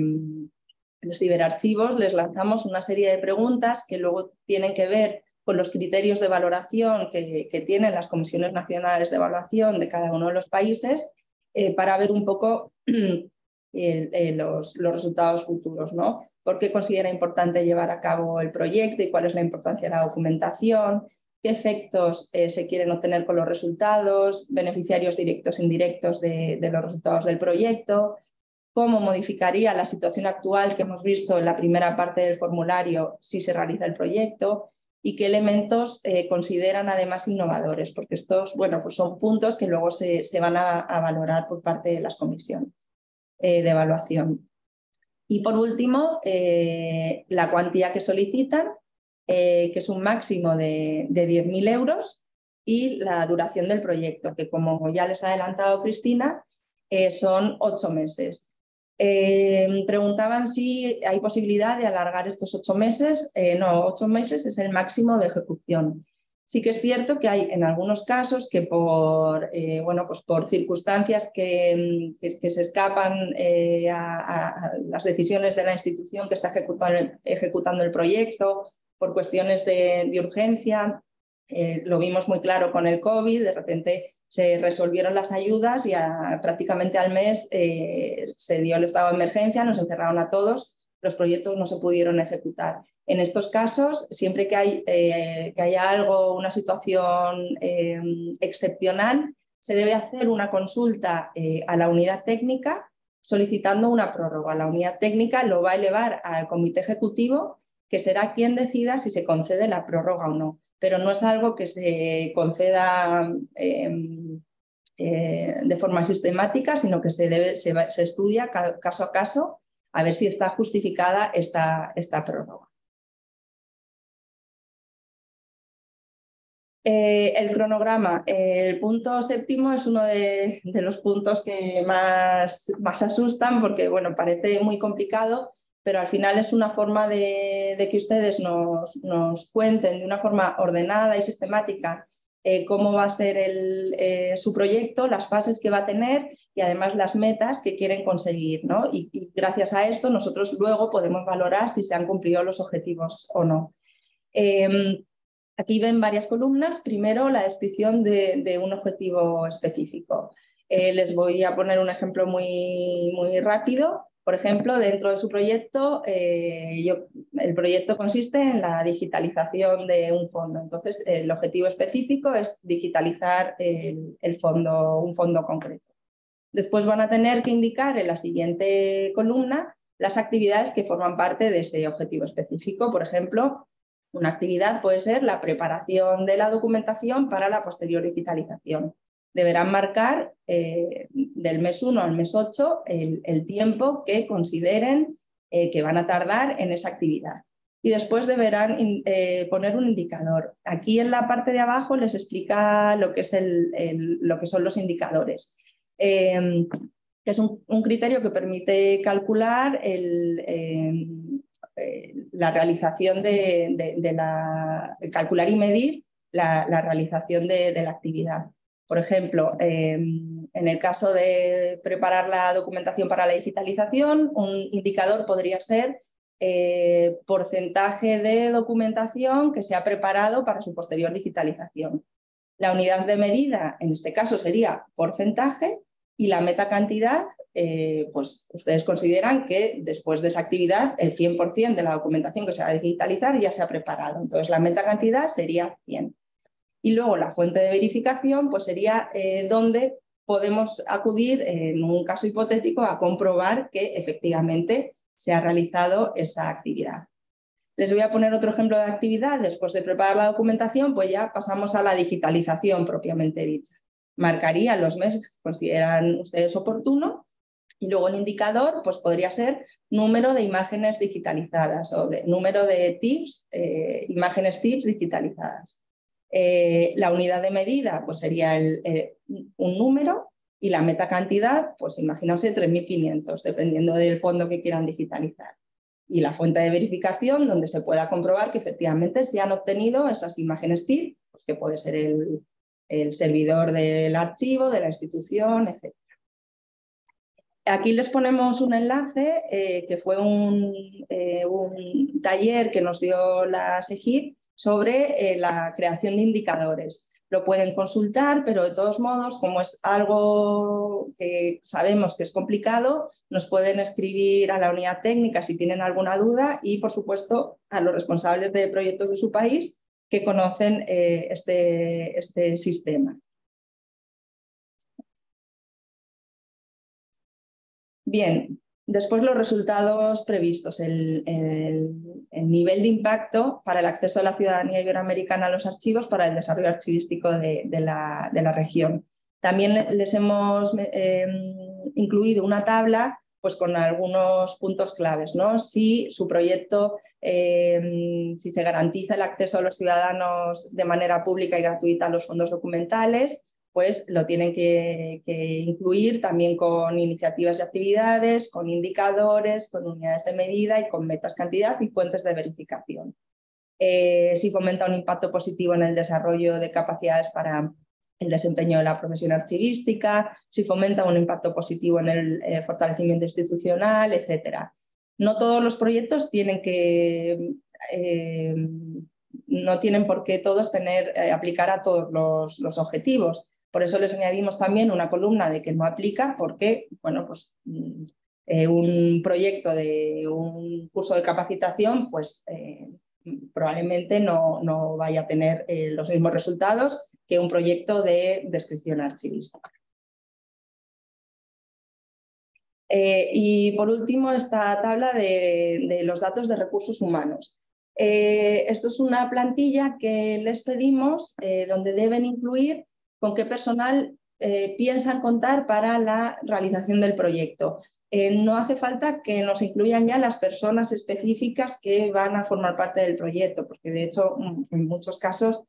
Iberarchivos les lanzamos una serie de preguntas que luego tienen que ver con los criterios de valoración que tienen las comisiones nacionales de evaluación de cada uno de los países para ver un poco los resultados futuros, ¿no? ¿Por qué considera importante llevar a cabo el proyecto y cuál es la importancia de la documentación? ¿Qué efectos se quieren obtener con los resultados? ¿Beneficiarios directos e indirectos de los resultados del proyecto? ¿Cómo modificaría la situación actual que hemos visto en la primera parte del formulario si se realiza el proyecto? ¿Y qué elementos consideran además innovadores? Porque estos, bueno, pues son puntos que luego se van a valorar por parte de las comisiones de evaluación. Y por último, la cuantía que solicitan, que es un máximo de 10.000 euros, y la duración del proyecto, que como ya les ha adelantado Cristina, son 8 meses. Preguntaban si hay posibilidad de alargar estos 8 meses. No, 8 meses es el máximo de ejecución. Sí que es cierto que hay en algunos casos que bueno, pues por circunstancias que se escapan a las decisiones de la institución que está ejecutando el proyecto, por cuestiones de urgencia, Lo vimos muy claro con el COVID, de repente se resolvieron las ayudas y prácticamente al mes se dio el estado de emergencia, nos encerraron a todos, los proyectos no se pudieron ejecutar. En estos casos, siempre que haya algo, una situación excepcional, se debe hacer una consulta a la unidad técnica solicitando una prórroga. La unidad técnica lo va a elevar al comité ejecutivo, que será quien decida si se concede la prórroga o no. Pero no es algo que se conceda de forma sistemática, sino que se estudia caso a caso a ver si está justificada esta prórroga. El cronograma, el punto séptimo es uno de los puntos que más asustan porque bueno, parece muy complicado, pero al final es una forma de que ustedes nos cuenten de una forma ordenada y sistemática cómo va a ser su proyecto, las fases que va a tener y además las metas que quieren conseguir, ¿no? Y gracias a esto nosotros luego podemos valorar si se han cumplido los objetivos o no. Aquí ven varias columnas. Primero, la descripción de un objetivo específico. Les voy a poner un ejemplo muy rápido. Por ejemplo, dentro de su proyecto, el proyecto consiste en la digitalización de un fondo. Entonces, el objetivo específico es digitalizar un fondo concreto. Después van a tener que indicar en la siguiente columna las actividades que forman parte de ese objetivo específico. Por ejemplo, una actividad puede ser la preparación de la documentación para la posterior digitalización. Deberán marcar del mes 1 al mes 8 el tiempo que consideren que van a tardar en esa actividad. Y después deberán poner un indicador. Aquí en la parte de abajo les explica lo que son los indicadores. Que es un criterio que permite calcular la realización calcular y medir la realización de la actividad. Por ejemplo, en el caso de preparar la documentación para la digitalización, un indicador podría ser porcentaje de documentación que se ha preparado para su posterior digitalización. La unidad de medida, en este caso, sería porcentaje y la meta cantidad, pues ustedes consideran que después de esa actividad el 100% de la documentación que se va a digitalizar ya se ha preparado. Entonces la meta cantidad sería 100. Y luego la fuente de verificación pues sería donde podemos acudir en un caso hipotético a comprobar que efectivamente se ha realizado esa actividad. Les voy a poner otro ejemplo de actividad. Después de preparar la documentación, pues ya pasamos a la digitalización propiamente dicha. Marcaría los meses que consideran ustedes oportuno y luego el indicador pues podría ser número de imágenes digitalizadas o número de TIFs, imágenes TIFs digitalizadas. La unidad de medida pues sería un número y la meta cantidad, pues imagínense 3.500, dependiendo del fondo que quieran digitalizar. Y la fuente de verificación donde se pueda comprobar que efectivamente se han obtenido esas imágenes TIFF, pues que puede ser el servidor del archivo, de la institución, etc. Aquí les ponemos un enlace que fue un taller que nos dio la SEGIP sobre la creación de indicadores. Lo pueden consultar, pero de todos modos, como es algo que sabemos que es complicado, nos pueden escribir a la unidad técnica si tienen alguna duda y, por supuesto, a los responsables de proyectos de su país que conocen este sistema. Bien, después los resultados previstos, el nivel de impacto para el acceso de la ciudadanía iberoamericana a los archivos para el desarrollo archivístico de la región. También les hemos incluido una tabla pues, con algunos puntos claves, ¿no? Si su proyecto, si se garantiza el acceso a los ciudadanos de manera pública y gratuita a los fondos documentales, pues lo tienen que incluir también con iniciativas y actividades, con indicadores, con unidades de medida y con metas cantidad y fuentes de verificación. Si fomenta un impacto positivo en el desarrollo de capacidades para el desempeño de la profesión archivística, si fomenta un impacto positivo en el fortalecimiento institucional, etc. No todos los proyectos tienen que no tienen por qué todos aplicar a todos los objetivos. Por eso les añadimos también una columna de que no aplica porque, bueno, pues un proyecto de un curso de capacitación, pues probablemente no vaya a tener los mismos resultados que un proyecto de descripción archivista. Y por último, esta tabla de los datos de recursos humanos. Esto es una plantilla que les pedimos donde deben incluir con qué personal piensan contar para la realización del proyecto. No hace falta que nos incluyan ya las personas específicas que van a formar parte del proyecto, porque de hecho en muchos casos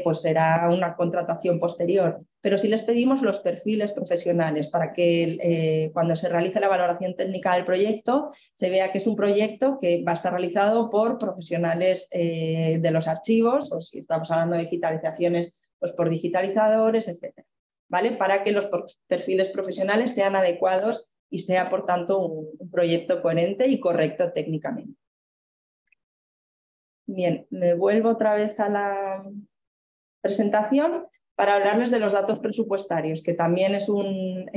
pues será una contratación posterior, pero sí les pedimos los perfiles profesionales para que cuando se realice la valoración técnica del proyecto se vea que es un proyecto que va a estar realizado por profesionales de los archivos, o si estamos hablando de digitalizaciones, pues por digitalizadores, etc. ¿Vale? Para que los perfiles profesionales sean adecuados y sea, por tanto, un proyecto coherente y correcto técnicamente. Bien, me vuelvo otra vez a la presentación para hablarles de los datos presupuestarios, que también es un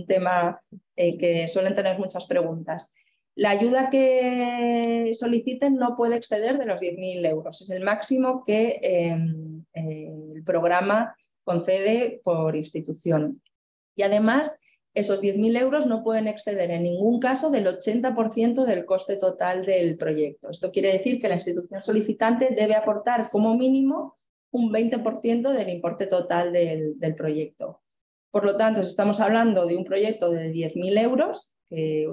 tema que suelen tener muchas preguntas. La ayuda que soliciten no puede exceder de los 10.000 euros. Es el máximo que el programa concede por institución. Y además, esos 10.000 euros no pueden exceder en ningún caso del 80% del coste total del proyecto. Esto quiere decir que la institución solicitante debe aportar como mínimo un 20% del importe total del proyecto. Por lo tanto, si estamos hablando de un proyecto de 10.000 euros, que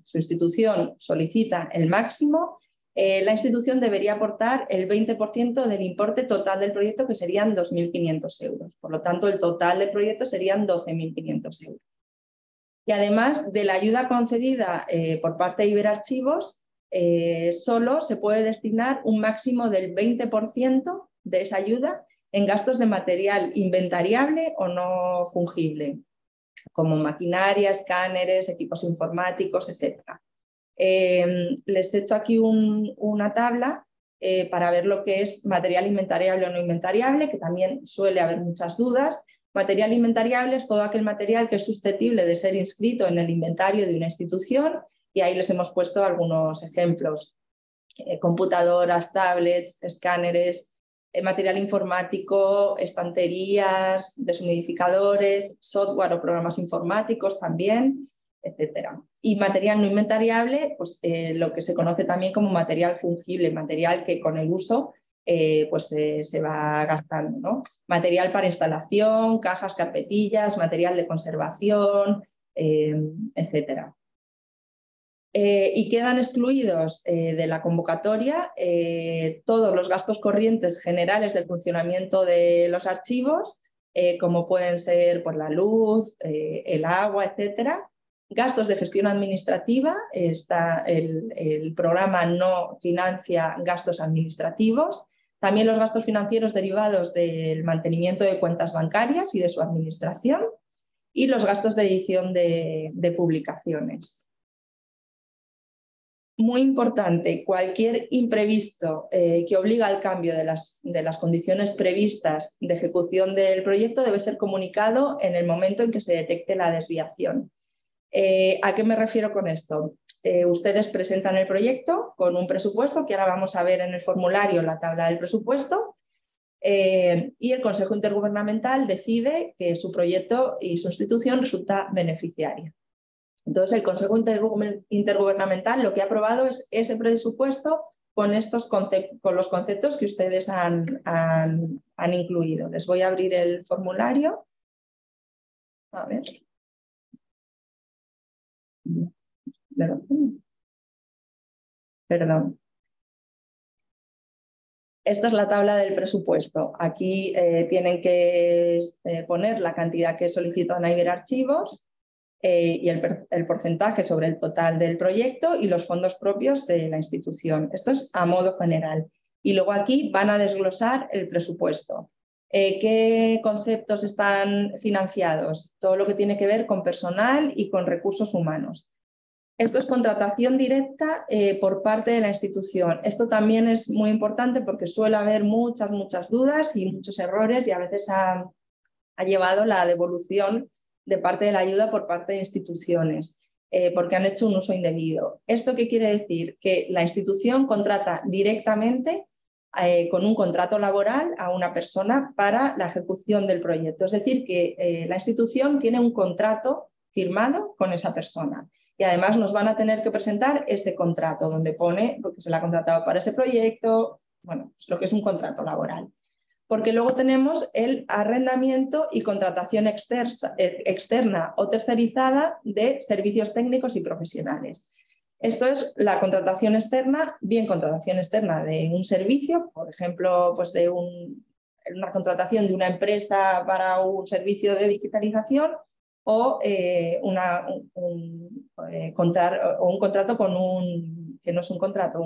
su institución solicita el máximo, la institución debería aportar el 20% del importe total del proyecto, que serían 2.500 euros. Por lo tanto, el total del proyecto serían 12.500 euros. Y además de la ayuda concedida por parte de Iberarchivos, solo se puede destinar un máximo del 20% de esa ayuda en gastos de material inventariable o no fungible, como maquinaria, escáneres, equipos informáticos, etc. Les he hecho aquí una tabla para ver lo que es material inventariable o no inventariable, que también suele haber muchas dudas. Material inventariable es todo aquel material que es susceptible de ser inscrito en el inventario de una institución, y ahí les hemos puesto algunos ejemplos. Computadoras, tablets, escáneres, material informático, estanterías, deshumidificadores, software o programas informáticos también, etc. Y material no inventariable, pues lo que se conoce también como material fungible, material que con el uso se va gastando, ¿no? Material para instalación, cajas, carpetillas, material de conservación, etc. Y quedan excluidos de la convocatoria todos los gastos corrientes generales del funcionamiento de los archivos, como pueden ser por la luz, el agua, etcétera. Gastos de gestión administrativa, el programa no financia gastos administrativos. También los gastos financieros derivados del mantenimiento de cuentas bancarias y de su administración, y los gastos de edición de publicaciones. Muy importante, cualquier imprevisto que obliga al cambio de las condiciones previstas de ejecución del proyecto debe ser comunicado en el momento en que se detecte la desviación. ¿A qué me refiero con esto? Ustedes presentan el proyecto con un presupuesto, que ahora vamos a ver en el formulario la tabla del presupuesto, y el Consejo Intergubernamental decide que su proyecto y su institución resulta beneficiaria. Entonces, el Consejo Intergubernamental lo que ha aprobado es ese presupuesto con los conceptos que ustedes han incluido. Les voy a abrir el formulario. A ver. Perdón. Esta es la tabla del presupuesto. Aquí tienen que poner la cantidad que solicitan a Iberarchivos y el porcentaje sobre el total del proyecto y los fondos propios de la institución. Esto es a modo general. Y luego aquí van a desglosar el presupuesto. ¿Qué conceptos están financiados? Todo lo que tiene que ver con personal y con recursos humanos. Esto es contratación directa por parte de la institución. Esto también es muy importante porque suele haber muchas dudas y muchos errores y a veces ha llevado la devolución de parte de la ayuda por parte de instituciones porque han hecho un uso indebido. ¿Esto qué quiere decir? Que la institución contrata directamente con un contrato laboral a una persona para la ejecución del proyecto. Es decir, que la institución tiene un contrato firmado con esa persona. Y además nos van a tener que presentar ese contrato donde pone lo que se le ha contratado para ese proyecto, bueno, pues lo que es un contrato laboral. Porque luego tenemos el arrendamiento y contratación externa o tercerizada de servicios técnicos y profesionales. Esto es la contratación externa, bien contratación externa de un servicio, por ejemplo, pues de una contratación de una empresa para un servicio de digitalización o un contrato con que no es un contrato,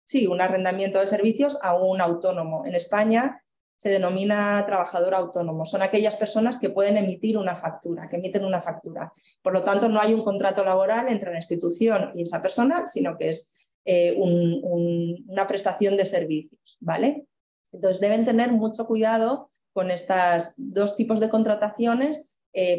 sí, un arrendamiento de servicios a un autónomo. En España se denomina trabajador autónomo. Son aquellas personas que pueden emitir una factura, que emiten una factura. Por lo tanto, no hay un contrato laboral entre la institución y esa persona, sino que es una prestación de servicios, ¿vale? Entonces, deben tener mucho cuidado con estos dos tipos de contrataciones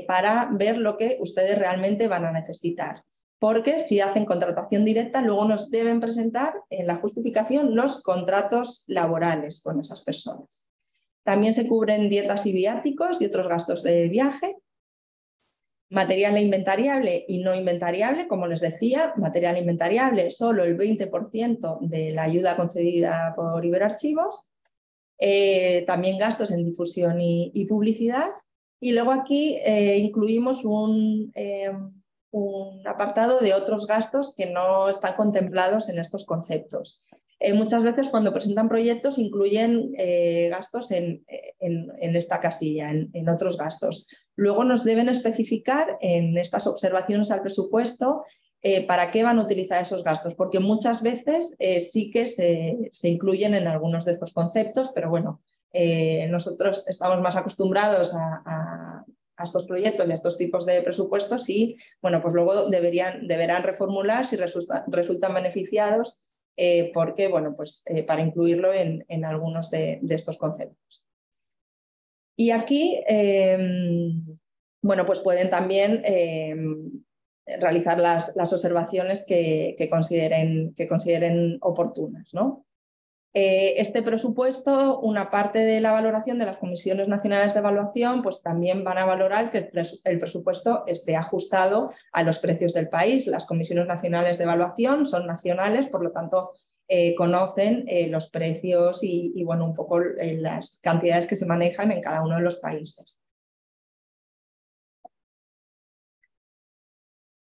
para ver lo que ustedes realmente van a necesitar. Porque si hacen contratación directa, luego nos deben presentar en la justificación los contratos laborales con esas personas. También se cubren dietas y viáticos y otros gastos de viaje. Material inventariable y no inventariable, como les decía, material inventariable solo el 20% de la ayuda concedida por Iberarchivos. También gastos en difusión y publicidad. Y luego aquí incluimos un apartado de otros gastos que no están contemplados en estos conceptos. Muchas veces cuando presentan proyectos incluyen gastos en esta casilla, en otros gastos. Luego nos deben especificar en estas observaciones al presupuesto para qué van a utilizar esos gastos, porque muchas veces sí que se incluyen en algunos de estos conceptos, pero bueno, nosotros estamos más acostumbrados a estos proyectos y a estos tipos de presupuestos y bueno, pues luego deberán reformular si resultan beneficiados porque, bueno, pues para incluirlo en algunos de estos conceptos. Y aquí, bueno, pues pueden también realizar las observaciones que consideren oportunas, ¿no? Este presupuesto, una parte de la valoración de las comisiones nacionales de evaluación, pues también van a valorar que el presupuesto esté ajustado a los precios del país. Las comisiones nacionales de evaluación son nacionales, por lo tanto conocen los precios y bueno, un poco las cantidades que se manejan en cada uno de los países.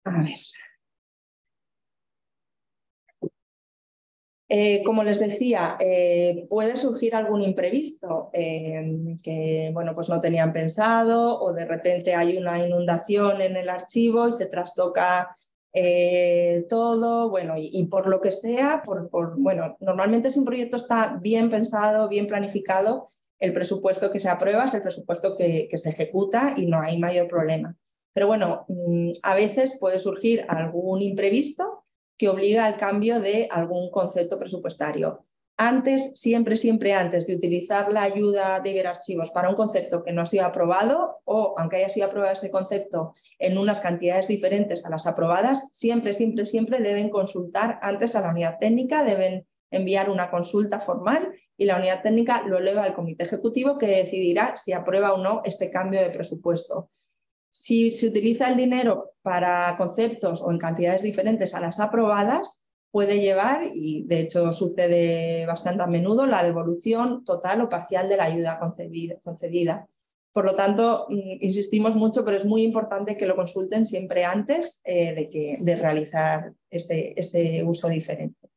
A ver. Como les decía, puede surgir algún imprevisto que bueno, pues no tenían pensado o de repente hay una inundación en el archivo y se trastoca todo, bueno, y por lo que sea, bueno, normalmente si un proyecto está bien pensado, bien planificado, el presupuesto que se aprueba es el presupuesto que se ejecuta y no hay mayor problema. Pero bueno, a veces puede surgir algún imprevisto que obliga al cambio de algún concepto presupuestario. Antes, siempre antes de utilizar la ayuda de Iberarchivos para un concepto que no ha sido aprobado o aunque haya sido aprobado ese concepto en unas cantidades diferentes a las aprobadas, siempre deben consultar antes a la unidad técnica, deben enviar una consulta formal y la unidad técnica lo eleva al comité ejecutivo que decidirá si aprueba o no este cambio de presupuesto. Si se utiliza el dinero para conceptos o en cantidades diferentes a las aprobadas, puede llevar, y de hecho sucede bastante a menudo, la devolución total o parcial de la ayuda concedida. Por lo tanto, insistimos mucho, pero es muy importante que lo consulten siempre antes de realizar ese uso diferente.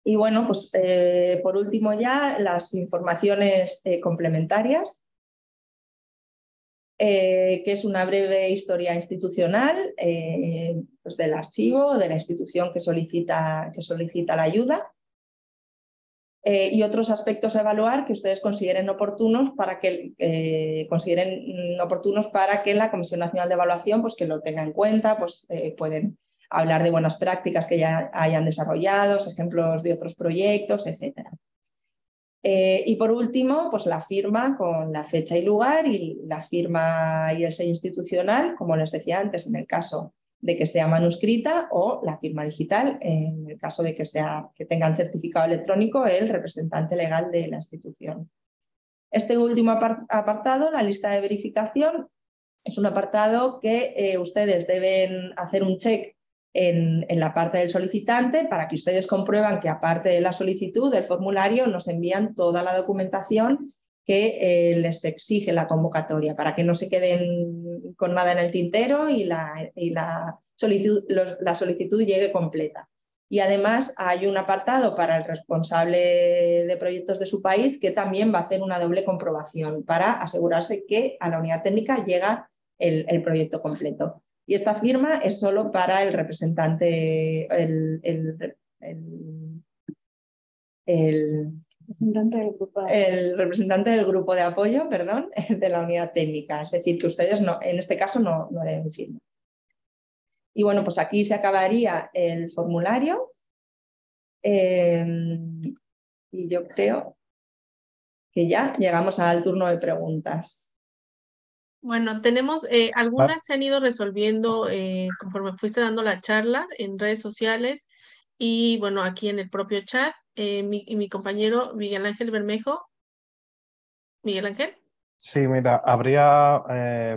Y bueno, pues por último ya las informaciones complementarias. Que es una breve historia institucional pues del archivo, de la institución que solicita la ayuda. y otros aspectos a evaluar que ustedes consideren oportunos para que la Comisión Nacional de Evaluación pues, que lo tenga en cuenta, pues pueden hablar de buenas prácticas que ya hayan desarrollado, ejemplos de otros proyectos, etc. Y por último, pues la firma con la fecha y lugar y la firma y el sello institucional, como les decía antes, en el caso de que sea manuscrita, o la firma digital en el caso de que tengan certificado electrónico el representante legal de la institución. Este último apartado, la lista de verificación, es un apartado que ustedes deben hacer un check en la parte del solicitante para que ustedes comprueban que aparte de la solicitud del formulario nos envían toda la documentación que les exige la convocatoria para que no se queden con nada en el tintero y la solicitud llegue completa. Y además hay un apartado para el responsable de proyectos de su país que también va a hacer una doble comprobación para asegurarse que a la unidad técnica llega el proyecto completo. Y esta firma es solo para el representante, el representante del grupo de apoyo, perdón, de la unidad técnica. Es decir, que ustedes no, en este caso no deben firmar. Y bueno, pues aquí se acabaría el formulario. Y yo creo que ya llegamos al turno de preguntas. Bueno, tenemos, algunas se han ido resolviendo conforme fuiste dando la charla en redes sociales y bueno, aquí en el propio chat. Mi compañero Miguel Ángel Bermejo. Miguel Ángel. Sí, mira, habría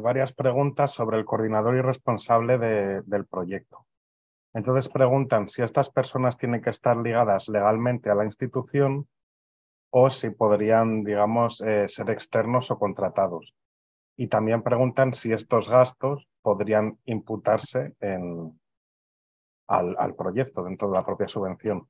varias preguntas sobre el coordinador y responsable del proyecto. Entonces preguntan si estas personas tienen que estar ligadas legalmente a la institución o si podrían, digamos, ser externos o contratados. Y también preguntan si estos gastos podrían imputarse al proyecto dentro de la propia subvención.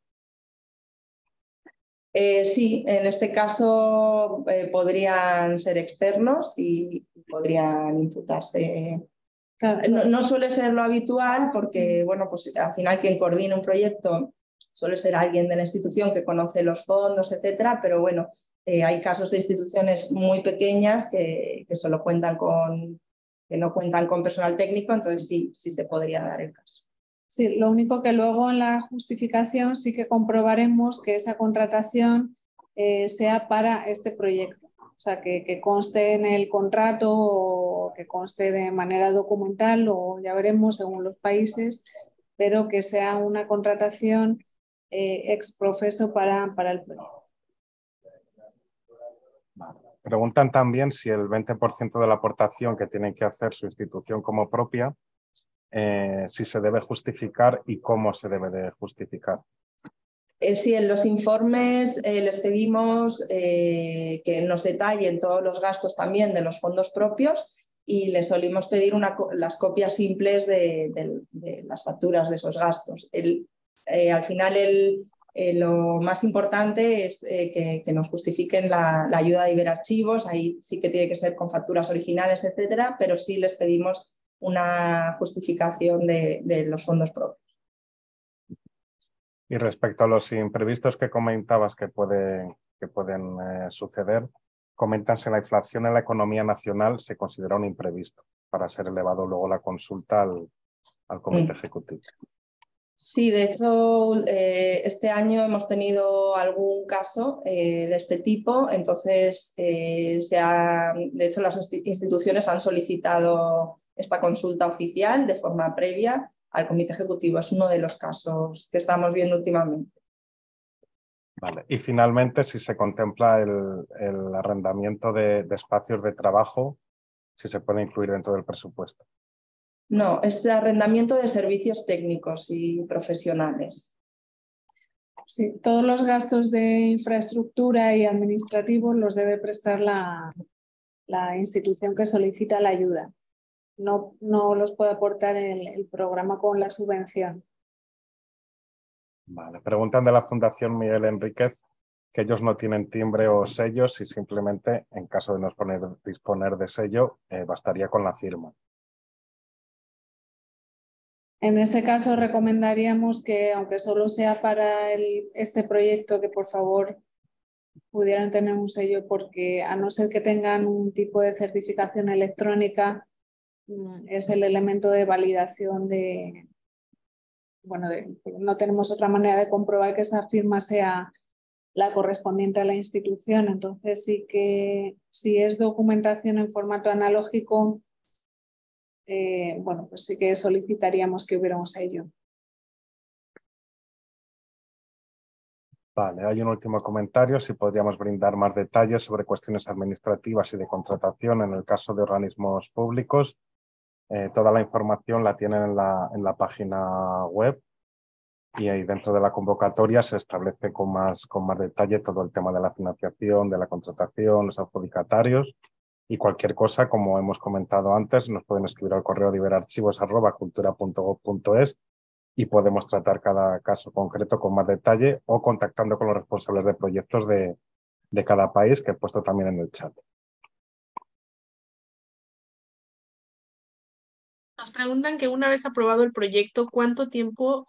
Sí, en este caso podrían ser externos y podrían imputarse. Claro. No suele ser lo habitual porque, bueno, pues al final quien coordina un proyecto suele ser alguien de la institución que conoce los fondos, etcétera, pero bueno, hay casos de instituciones muy pequeñas que solo que no cuentan con personal técnico, entonces sí se podría dar el caso. Sí, lo único que luego en la justificación sí que comprobaremos que esa contratación sea para este proyecto. O sea, que conste en el contrato o que conste de manera documental o ya veremos según los países, pero que sea una contratación ex professo para el proyecto. Preguntan también si el 20% de la aportación que tiene que hacer su institución como propia, si se debe justificar y cómo se debe de justificar. Sí, en los informes les pedimos que nos detallen todos los gastos también de los fondos propios y les solimos pedir las copias simples de las facturas de esos gastos. Al final lo más importante es que nos justifiquen la ayuda de Iberarchivos, ahí sí que tiene que ser con facturas originales, etcétera, pero sí les pedimos una justificación de los fondos propios. Y respecto a los imprevistos que comentabas que pueden suceder, comentan si la inflación en la economía nacional se considera un imprevisto para ser elevado luego la consulta al comité ejecutivo. Sí, de hecho, este año hemos tenido algún caso de este tipo, entonces, de hecho, las instituciones han solicitado esta consulta oficial de forma previa al comité ejecutivo. Es uno de los casos que estamos viendo últimamente. Vale. Y finalmente, si se contempla el arrendamiento de espacios de trabajo, si se puede incluir dentro del presupuesto. No, es arrendamiento de servicios técnicos y profesionales. Sí, todos los gastos de infraestructura y administrativos los debe prestar la institución que solicita la ayuda. No los puede aportar el programa con la subvención. Vale. Preguntan de la Fundación Miguel Enríquez que ellos no tienen timbre o sellos y simplemente, en caso de no disponer de sello, bastaría con la firma. En ese caso recomendaríamos que, aunque solo sea para este proyecto, que por favor pudieran tener un sello porque, a no ser que tengan un tipo de certificación electrónica, es el elemento de validación de, bueno, no tenemos otra manera de comprobar que esa firma sea la correspondiente a la institución. Entonces sí que si es documentación en formato analógico, bueno, pues sí que solicitaríamos que hubiera un sello. Vale, hay un último comentario. Si podríamos brindar más detalles sobre cuestiones administrativas y de contratación en el caso de organismos públicos. Toda la información la tienen en la página web y ahí dentro de la convocatoria se establece con más detalle todo el tema de la financiación, de la contratación, los adjudicatarios y cualquier cosa, como hemos comentado antes, nos pueden escribir al correo de iberarchivos@cultura.gov.es y podemos tratar cada caso concreto con más detalle o contactando con los responsables de proyectos de cada país que he puesto también en el chat. Nos preguntan que una vez aprobado el proyecto, ¿cuánto tiempo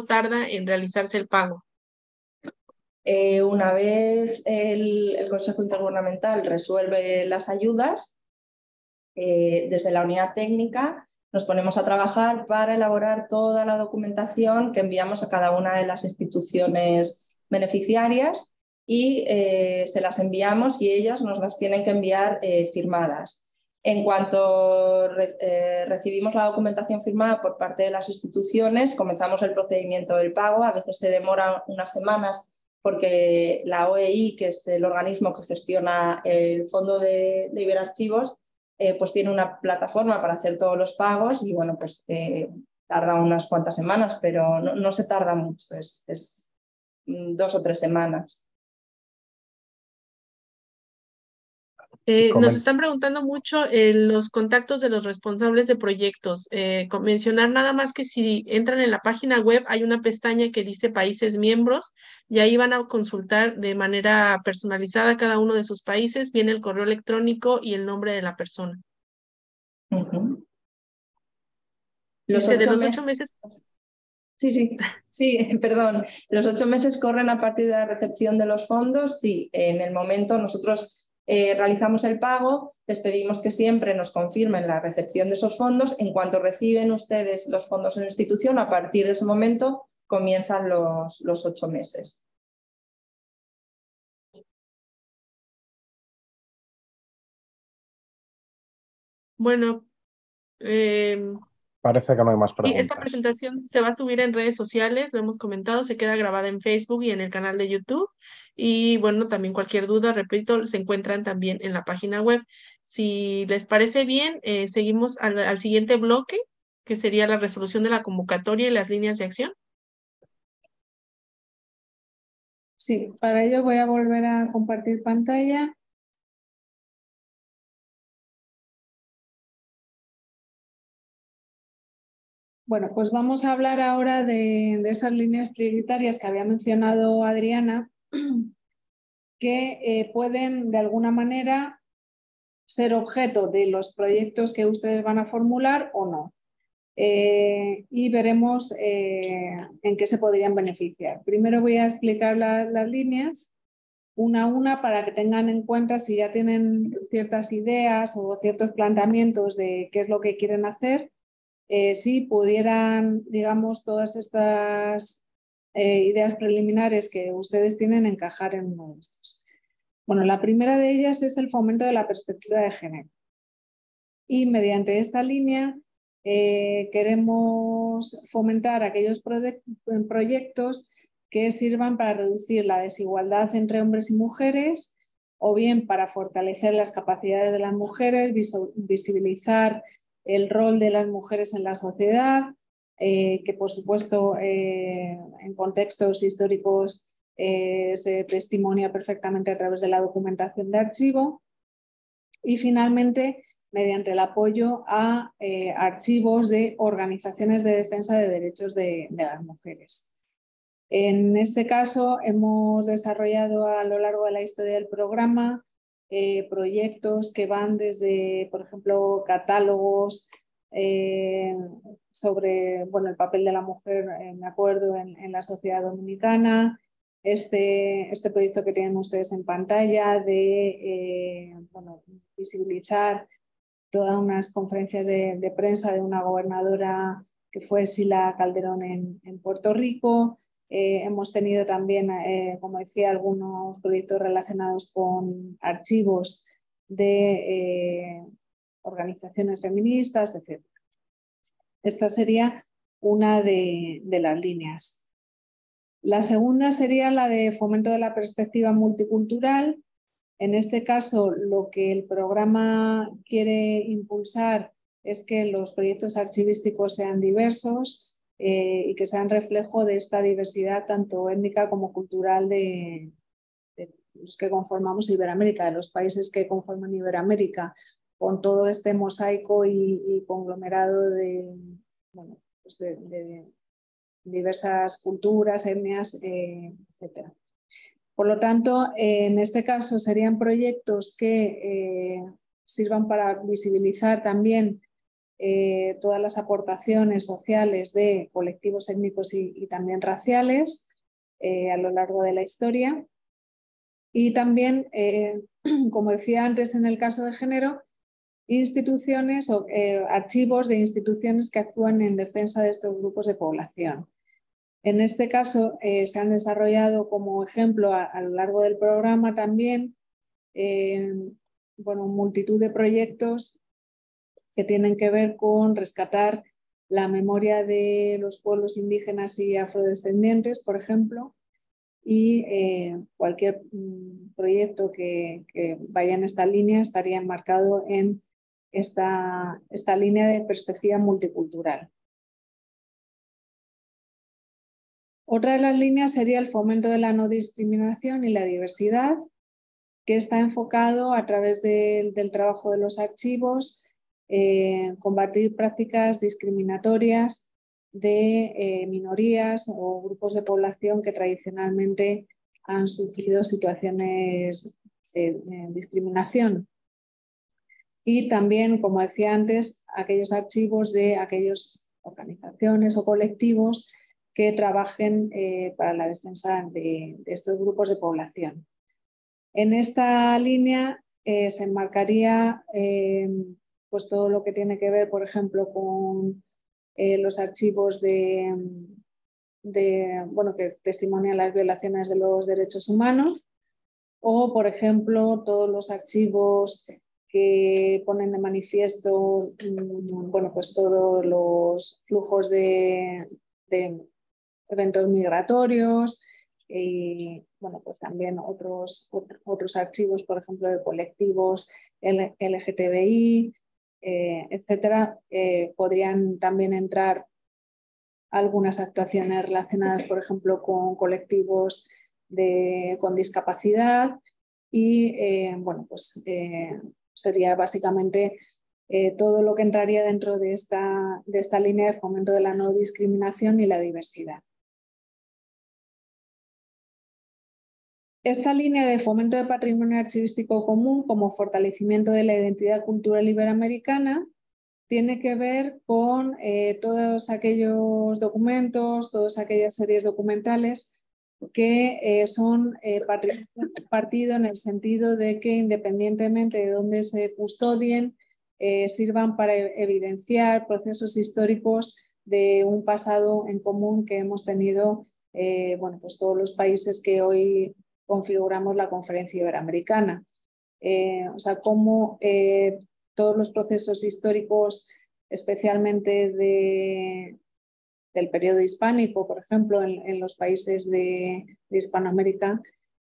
tarda en realizarse el pago? Una vez el Consejo Intergubernamental resuelve las ayudas, desde la unidad técnica nos ponemos a trabajar para elaborar toda la documentación que enviamos a cada una de las instituciones beneficiarias y se las enviamos y ellas nos las tienen que enviar firmadas. En cuanto recibimos la documentación firmada por parte de las instituciones, comenzamos el procedimiento del pago. A veces se demora unas semanas porque la OEI, que es el organismo que gestiona el fondo de Iberarchivos, pues tiene una plataforma para hacer todos los pagos y bueno, pues tarda unas cuantas semanas, pero no se tarda mucho, es 2 o 3 semanas. Nos están preguntando mucho los contactos de los responsables de proyectos. Mencionar nada más que si entran en la página web hay una pestaña que dice países miembros y ahí van a consultar de manera personalizada cada uno de sus países, viene el correo electrónico y el nombre de la persona. Uh-huh. Dice, de los 8 meses. Sí, perdón. Los 8 meses corren a partir de la recepción de los fondos. Sí, en el momento nosotros realizamos el pago, les pedimos que siempre nos confirmen la recepción de esos fondos. En cuanto reciben ustedes los fondos en la institución, a partir de ese momento comienzan los 8 meses. Bueno, parece que no hay más sí, preguntas. esta presentación se va a subir en redes sociales, lo hemos comentado, se queda grabada en Facebook y en el canal de YouTube. Y bueno, también cualquier duda, repito, se encuentran también en la página web. Si les parece bien, seguimos al siguiente bloque, que sería la resolución de la convocatoria y las líneas de acción. Sí, para ello voy a volver a compartir pantalla. Bueno, pues vamos a hablar ahora de esas líneas prioritarias que había mencionado Adriana, que pueden de alguna manera ser objeto de los proyectos que ustedes van a formular o no. Y veremos en qué se podrían beneficiar. Primero voy a explicar las líneas una a una para que tengan en cuenta si ya tienen ciertas ideas o ciertos planteamientos de qué es lo que quieren hacer. Si pudieran, digamos, todas estas ideas preliminares que ustedes tienen encajar en uno de estos. Bueno, la primera de ellas es el fomento de la perspectiva de género. Y mediante esta línea queremos fomentar aquellos proyectos que sirvan para reducir la desigualdad entre hombres y mujeres o bien para fortalecer las capacidades de las mujeres, visibilizar el rol de las mujeres en la sociedad, que por supuesto en contextos históricos se testimonia perfectamente a través de la documentación de archivo. Y finalmente, mediante el apoyo a archivos de organizaciones de defensa de derechos de las mujeres. En este caso, hemos desarrollado a lo largo de la historia del programa proyectos que van desde, por ejemplo, catálogos sobre el papel de la mujer, me acuerdo, en la sociedad dominicana, este proyecto que tienen ustedes en pantalla de visibilizar todas unas conferencias de prensa de una gobernadora que fue Sila Calderón en Puerto Rico. Hemos tenido también, como decía, algunos proyectos relacionados con archivos de organizaciones feministas, etc. Esta sería una de las líneas. La segunda sería la de fomento de la perspectiva multicultural. En este caso, lo que el programa quiere impulsar es que los proyectos archivísticos sean diversos y que sean reflejo de esta diversidad tanto étnica como cultural de los que conformamos Iberoamérica, de los países que conforman Iberoamérica, con todo este mosaico y conglomerado de diversas culturas, etnias, etc. Por lo tanto, en este caso serían proyectos que sirvan para visibilizar también todas las aportaciones sociales de colectivos étnicos y también raciales a lo largo de la historia. Y también, como decía antes en el caso de género, instituciones o archivos de instituciones que actúan en defensa de estos grupos de población. En este caso se han desarrollado como ejemplo a lo largo del programa también multitud de proyectos que tienen que ver con rescatar la memoria de los pueblos indígenas y afrodescendientes, por ejemplo, y cualquier proyecto que vaya en esta línea estaría enmarcado en esta línea de perspectiva multicultural. Otra de las líneas sería el fomento de la no discriminación y la diversidad, que está enfocado a través del trabajo de los archivos, combatir prácticas discriminatorias de minorías o grupos de población que tradicionalmente han sufrido situaciones de discriminación. Y también, como decía antes, aquellos archivos de aquellas organizaciones o colectivos que trabajen para la defensa de estos grupos de población. En esta línea se enmarcaría pues todo lo que tiene que ver, por ejemplo, con los archivos que testimonian las violaciones de los derechos humanos, o, por ejemplo, todos los archivos que ponen de manifiesto pues todos los flujos de eventos migratorios y pues también otros archivos, por ejemplo, de colectivos LGTBI, etcétera. Podrían también entrar algunas actuaciones relacionadas, por ejemplo, con colectivos con discapacidad y sería básicamente todo lo que entraría dentro de esta línea de fomento de la no discriminación y la diversidad. Esta línea de fomento de patrimonio archivístico común como fortalecimiento de la identidad cultural iberoamericana tiene que ver con todos aquellos documentos, todas aquellas series documentales que son patrimonio compartido en el sentido de que independientemente de dónde se custodien, sirvan para evidenciar procesos históricos de un pasado en común que hemos tenido pues todos los países que hoy configuramos la Conferencia Iberoamericana. O sea, cómo todos los procesos históricos, especialmente del periodo hispánico, por ejemplo, en los países de Hispanoamérica,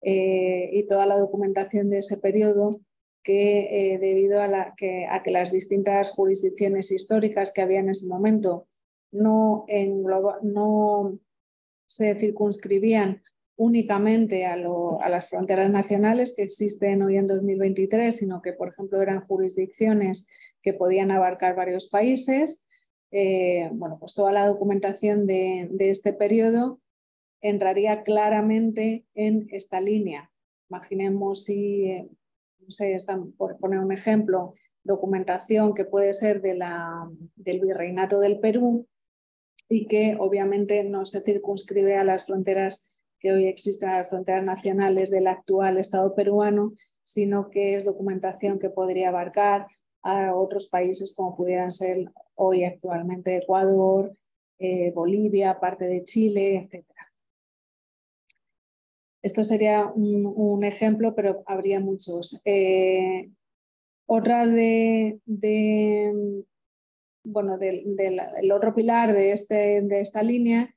y toda la documentación de ese periodo, que debido a que las distintas jurisdicciones históricas que había en ese momento no se circunscribían únicamente a las fronteras nacionales que existen hoy en 2023, sino que, por ejemplo, eran jurisdicciones que podían abarcar varios países. Pues toda la documentación de este periodo entraría claramente en esta línea. Imaginemos si, por poner un ejemplo, documentación que puede ser del Virreinato del Perú y que obviamente no se circunscribe a las fronteras que hoy existen a las fronteras nacionales del actual Estado peruano, sino que es documentación que podría abarcar a otros países como pudieran ser hoy actualmente Ecuador, Bolivia, parte de Chile, etc. Esto sería un ejemplo, pero habría muchos. Otra el otro pilar de esta línea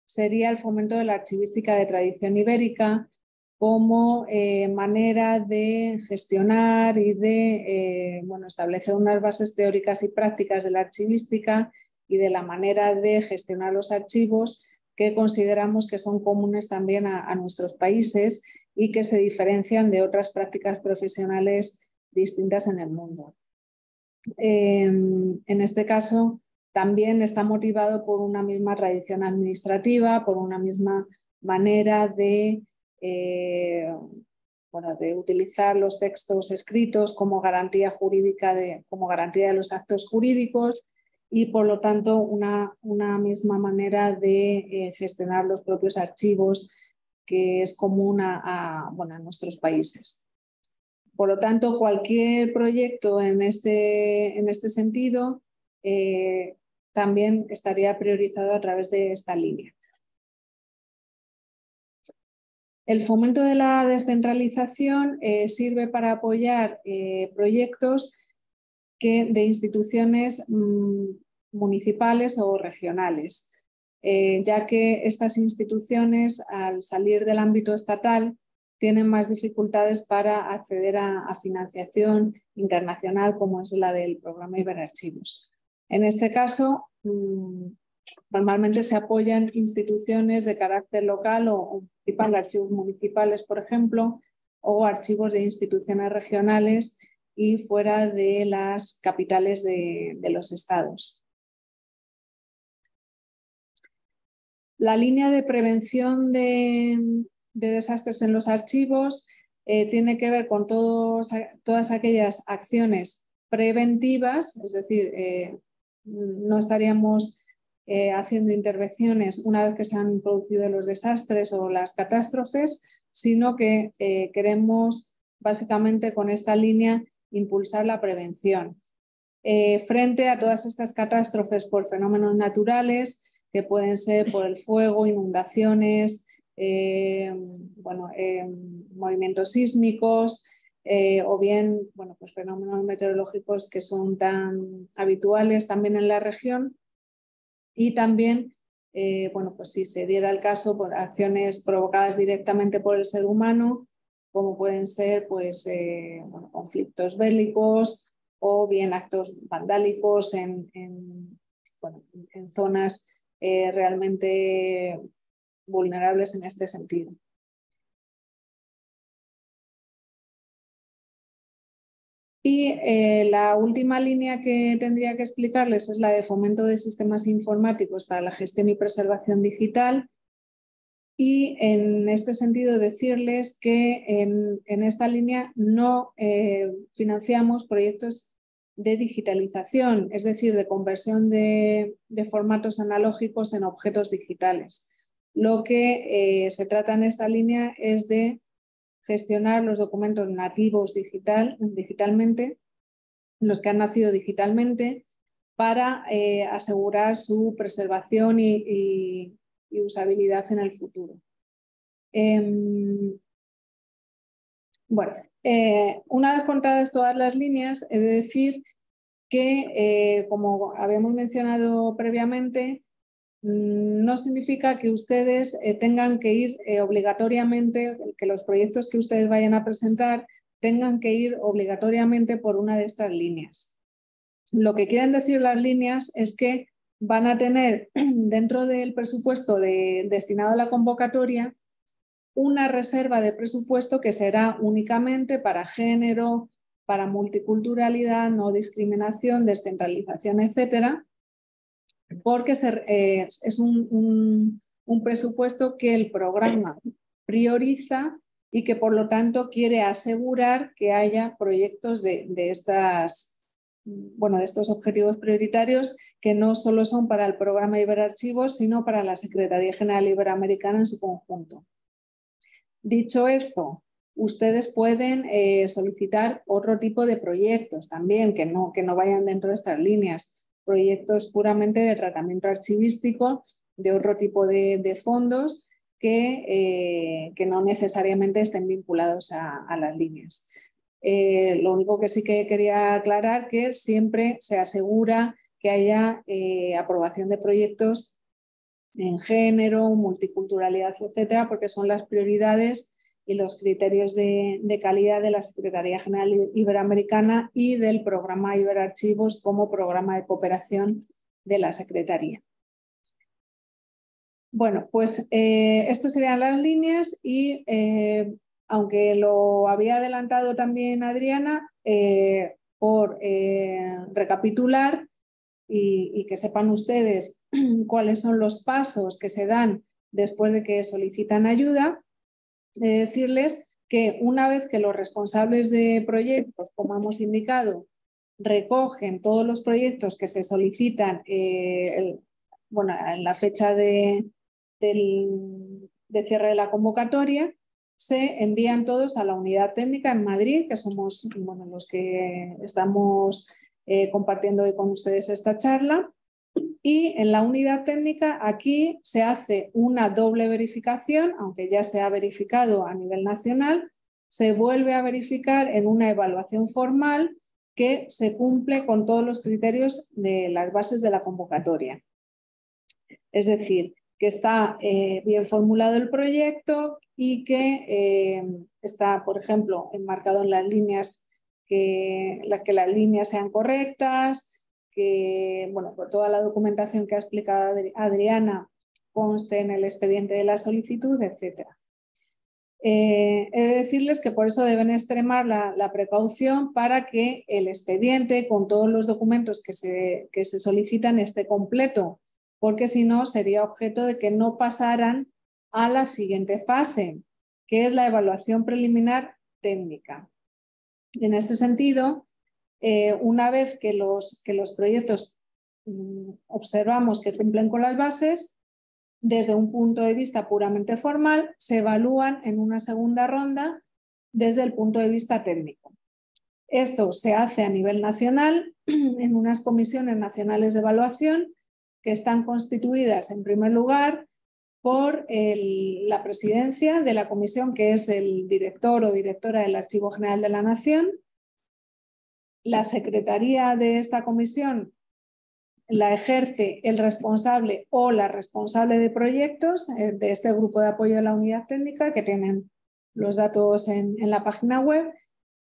sería el fomento de la archivística de tradición ibérica como manera de gestionar y de establecer unas bases teóricas y prácticas de la archivística y de la manera de gestionar los archivos que consideramos que son comunes también a nuestros países y que se diferencian de otras prácticas profesionales distintas en el mundo. En este caso, también está motivado por una misma tradición administrativa, por una misma manera de utilizar los textos escritos como garantía jurídica, como garantía de los actos jurídicos y, por lo tanto, una misma manera de gestionar los propios archivos que es común a nuestros países. Por lo tanto, cualquier proyecto en este sentido también estaría priorizado a través de esta línea. El fomento de la descentralización sirve para apoyar proyectos de instituciones municipales o regionales, ya que estas instituciones, al salir del ámbito estatal, tienen más dificultades para acceder a financiación internacional, como es la del programa Iberarchivos. En este caso, normalmente se apoyan instituciones de carácter local o municipal, archivos municipales, por ejemplo, o archivos de instituciones regionales y fuera de las capitales de los estados. La línea de prevención de desastres en los archivos tiene que ver con todas aquellas acciones preventivas, es decir, no estaríamos haciendo intervenciones una vez que se han producido los desastres o las catástrofes, sino que queremos básicamente con esta línea impulsar la prevención. Frente a todas estas catástrofes por fenómenos naturales, que pueden ser por el fuego, inundaciones, movimientos sísmicos o bien pues fenómenos meteorológicos que son tan habituales también en la región y también pues si se diera el caso por acciones provocadas directamente por el ser humano, como pueden ser pues, conflictos bélicos o bien actos vandálicos en zonas realmente vulnerables en este sentido. Y la última línea que tendría que explicarles es la de fomento de sistemas informáticos para la gestión y preservación digital. Y en este sentido decirles que en esta línea no financiamos proyectos de digitalización, es decir, de conversión de formatos analógicos en objetos digitales. Lo que se trata en esta línea es de gestionar los documentos nativos digitalmente, los que han nacido digitalmente, para asegurar su preservación y usabilidad en el futuro. Una vez contadas todas las líneas, he de decir que, como habíamos mencionado previamente, no significa que ustedes tengan que ir obligatoriamente, que los proyectos que ustedes vayan a presentar tengan que ir obligatoriamente por una de estas líneas. Lo que quieren decir las líneas es que van a tener dentro del presupuesto destinado a la convocatoria una reserva de presupuesto que será únicamente para género, para multiculturalidad, no discriminación, descentralización, etcétera, porque es un presupuesto que el programa prioriza y que por lo tanto quiere asegurar que haya proyectos de estos objetivos prioritarios que no solo son para el programa Iberarchivos, sino para la Secretaría General Iberoamericana en su conjunto. Dicho esto, ustedes pueden solicitar otro tipo de proyectos también que no vayan dentro de estas líneas, proyectos puramente de tratamiento archivístico de otro tipo de fondos que no necesariamente estén vinculados a las líneas. Lo único que sí que quería aclarar que siempre se asegura que haya aprobación de proyectos en género, multiculturalidad, etcétera, porque son las prioridades y los criterios de calidad de la Secretaría General Iberoamericana y del programa Iberarchivos como programa de cooperación de la Secretaría. Bueno, pues estas serían las líneas y aunque lo había adelantado también Adriana, por recapitular y que sepan ustedes cuáles son los pasos que se dan después de que solicitan ayuda, decirles que una vez que los responsables de proyectos, como hemos indicado, recogen todos los proyectos que se solicitan en la fecha de cierre de la convocatoria, se envían todos a la unidad técnica en Madrid, que somos los que estamos compartiendo hoy con ustedes esta charla. Y en la unidad técnica aquí se hace una doble verificación, aunque ya se ha verificado a nivel nacional, se vuelve a verificar en una evaluación formal que se cumple con todos los criterios de las bases de la convocatoria. Es decir, que está bien formulado el proyecto y que está, por ejemplo, enmarcado en las líneas, que las líneas sean correctas, que por toda la documentación que ha explicado Adriana conste en el expediente de la solicitud, etc. He de decirles que por eso deben extremar la precaución para que el expediente con todos los documentos que se solicitan esté completo, porque si no sería objeto de que no pasaran a la siguiente fase, que es la evaluación preliminar técnica. En este sentido, una vez que los proyectos observamos que cumplen con las bases, desde un punto de vista puramente formal, se evalúan en una segunda ronda desde el punto de vista técnico. Esto se hace a nivel nacional en unas comisiones nacionales de evaluación que están constituidas en primer lugar por la presidencia de la comisión, que es el director o directora del Archivo General de la Nación. La secretaría de esta comisión la ejerce el responsable o la responsable de proyectos de este grupo de apoyo de la unidad técnica, que tienen los datos en la página web.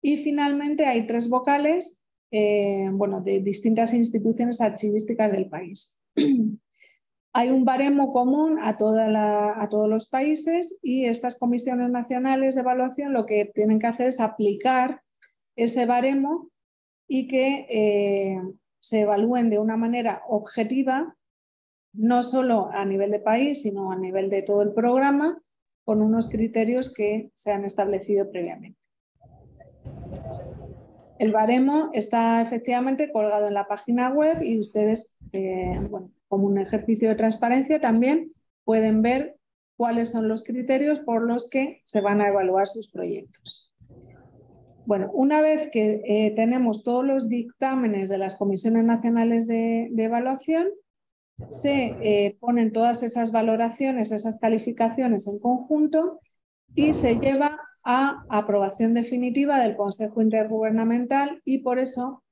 Y finalmente hay 3 vocales de distintas instituciones archivísticas del país. Hay un baremo común a todos los países y estas comisiones nacionales de evaluación lo que tienen que hacer es aplicar ese baremo y que se evalúen de una manera objetiva, no solo a nivel de país, sino a nivel de todo el programa, con unos criterios que se han establecido previamente. El baremo está efectivamente colgado en la página web y ustedes, como un ejercicio de transparencia, también pueden ver cuáles son los criterios por los que se van a evaluar sus proyectos. Bueno, una vez que tenemos todos los dictámenes de las comisiones nacionales de evaluación, se ponen todas esas valoraciones, esas calificaciones en conjunto y se lleva a aprobación definitiva del Consejo Intergubernamental, y por eso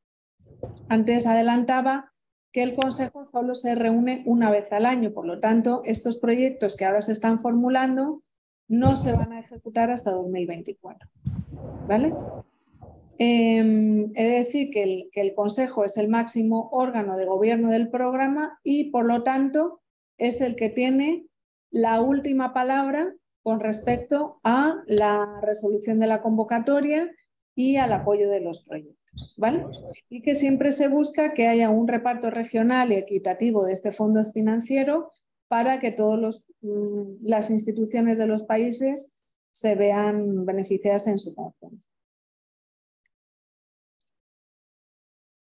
antes adelantaba que el Consejo solo se reúne una vez al año. Por lo tanto, estos proyectos que ahora se están formulando no se van a ejecutar hasta 2024. ¿Vale? He de decir que el Consejo es el máximo órgano de gobierno del programa y, por lo tanto, es el que tiene la última palabra con respecto a la resolución de la convocatoria y al apoyo de los proyectos, ¿vale? Y que siempre se busca que haya un reparto regional y equitativo de este fondo financiero para que todas las instituciones de los países se vean beneficiadas en su conjunto.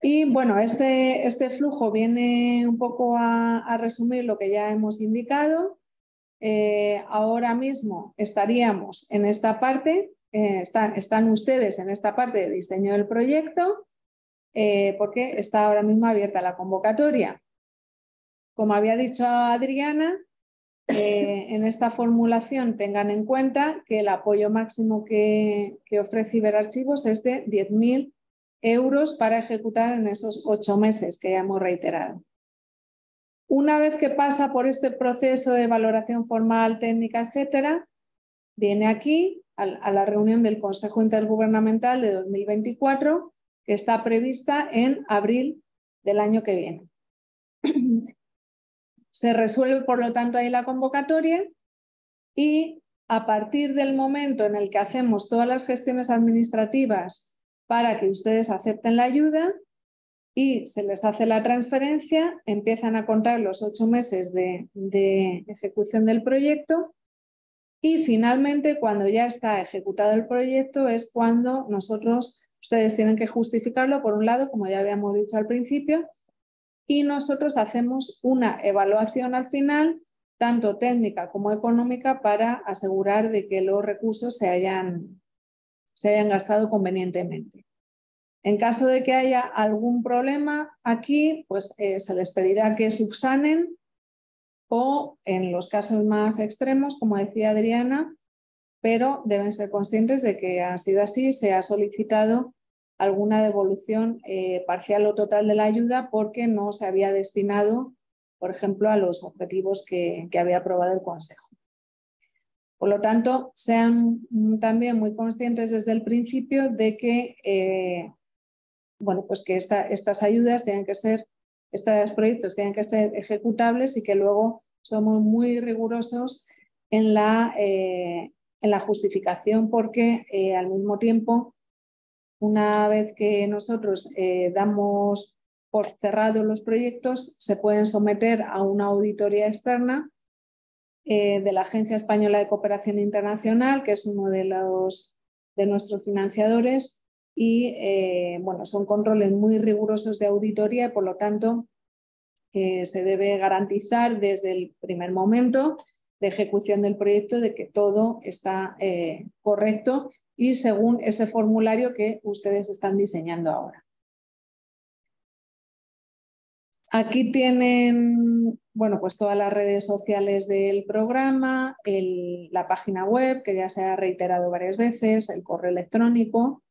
Y bueno, este flujo viene un poco a resumir lo que ya hemos indicado. ahora mismo estaríamos en esta parte, están ustedes en esta parte de diseño del proyecto, porque está ahora mismo abierta la convocatoria. Como había dicho Adriana, en esta formulación tengan en cuenta que el apoyo máximo que ofrece Iberarchivos es de 10.000 euros para ejecutar en esos 8 meses que ya hemos reiterado. Una vez que pasa por este proceso de valoración formal, técnica, etcétera, viene aquí a la reunión del Consejo Intergubernamental de 2024, que está prevista en abril del año que viene. Se resuelve, por lo tanto, ahí la convocatoria y a partir del momento en el que hacemos todas las gestiones administrativas para que ustedes acepten la ayuda y se les hace la transferencia, empiezan a contar los 8 meses de ejecución del proyecto y finalmente, cuando ya está ejecutado el proyecto, es cuando ustedes tienen que justificarlo, por un lado, como ya habíamos dicho al principio, y nosotros hacemos una evaluación al final, tanto técnica como económica, para asegurar de que los recursos se hayan gastado convenientemente. En caso de que haya algún problema aquí, pues se les pedirá que subsanen o, en los casos más extremos, como decía Adriana, pero deben ser conscientes de que ha sido así, se ha solicitado alguna devolución parcial o total de la ayuda porque no se había destinado, por ejemplo, a los objetivos que había aprobado el Consejo. Por lo tanto, sean también muy conscientes desde el principio de que, pues que estas ayudas tienen que ser, estos proyectos tienen que ser ejecutables y que luego somos muy rigurosos en la justificación porque al mismo tiempo, una vez que nosotros damos por cerrados los proyectos, se pueden someter a una auditoría externa de la Agencia Española de Cooperación Internacional, que es uno de nuestros financiadores, y son controles muy rigurosos de auditoría y, por lo tanto, se debe garantizar desde el primer momento de ejecución del proyecto de que todo está correcto y según ese formulario que ustedes están diseñando ahora. Aquí tienen pues todas las redes sociales del programa, la página web, que ya se ha reiterado varias veces, el correo electrónico.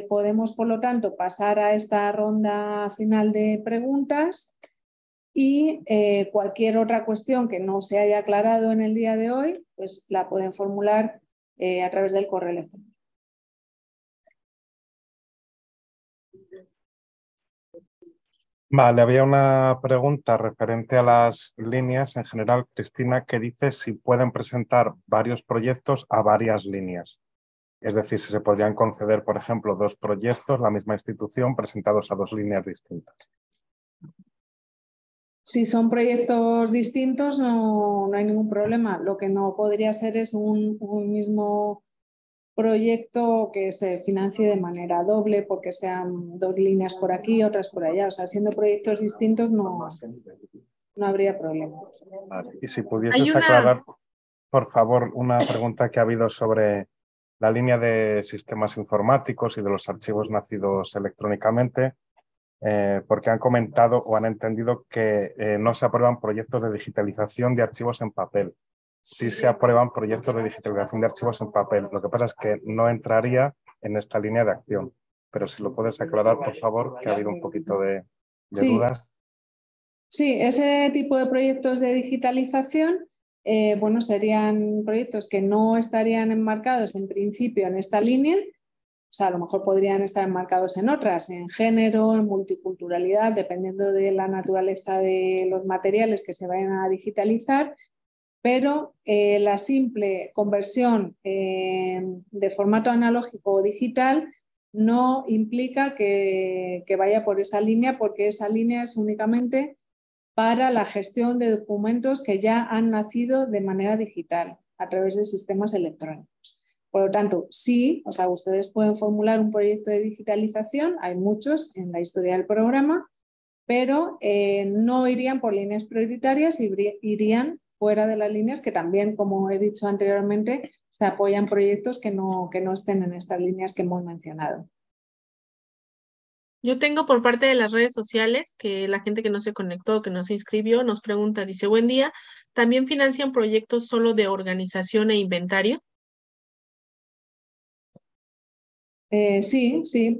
Podemos, por lo tanto, pasar a esta ronda final de preguntas y cualquier otra cuestión que no se haya aclarado en el día de hoy, pues la pueden formular a través del correo electrónico. Vale, había una pregunta referente a las líneas en general, Cristina, que dice si pueden presentar varios proyectos a varias líneas. Es decir, si se podrían conceder, por ejemplo, 2 proyectos, la misma institución, presentados a 2 líneas distintas. Si son proyectos distintos, no hay ningún problema. Lo que no podría ser es un mismo proyecto que se financie de manera doble porque sean 2 líneas por aquí y otras por allá. O sea, siendo proyectos distintos no habría problema. Vale. Y si pudieses aclarar, por favor, una pregunta que ha habido sobre la línea de sistemas informáticos y de los archivos nacidos electrónicamente, porque han comentado o han entendido que no se aprueban proyectos de digitalización de archivos en papel. Sí se aprueban proyectos de digitalización de archivos en papel. Lo que pasa es que no entraría en esta línea de acción. Pero si lo puedes aclarar, por favor, que ha habido un poquito de dudas. Sí, ese tipo de proyectos de digitalización serían proyectos que no estarían enmarcados en principio en esta línea. O sea, a lo mejor podrían estar enmarcados en otras, en género, en multiculturalidad, dependiendo de la naturaleza de los materiales que se vayan a digitalizar. Pero la simple conversión de formato analógico o digital no implica que vaya por esa línea, porque esa línea es únicamente para la gestión de documentos que ya han nacido de manera digital a través de sistemas electrónicos. Por lo tanto, sí, ustedes pueden formular un proyecto de digitalización, hay muchos en la historia del programa, pero no irían por líneas prioritarias, irían fuera de las líneas, que también, como he dicho anteriormente, se apoyan proyectos que no estén en estas líneas que hemos mencionado. Yo tengo por parte de las redes sociales que la gente que no se conectó, que no se inscribió, nos pregunta, dice, buen día, ¿también financian proyectos solo de organización e inventario? Sí,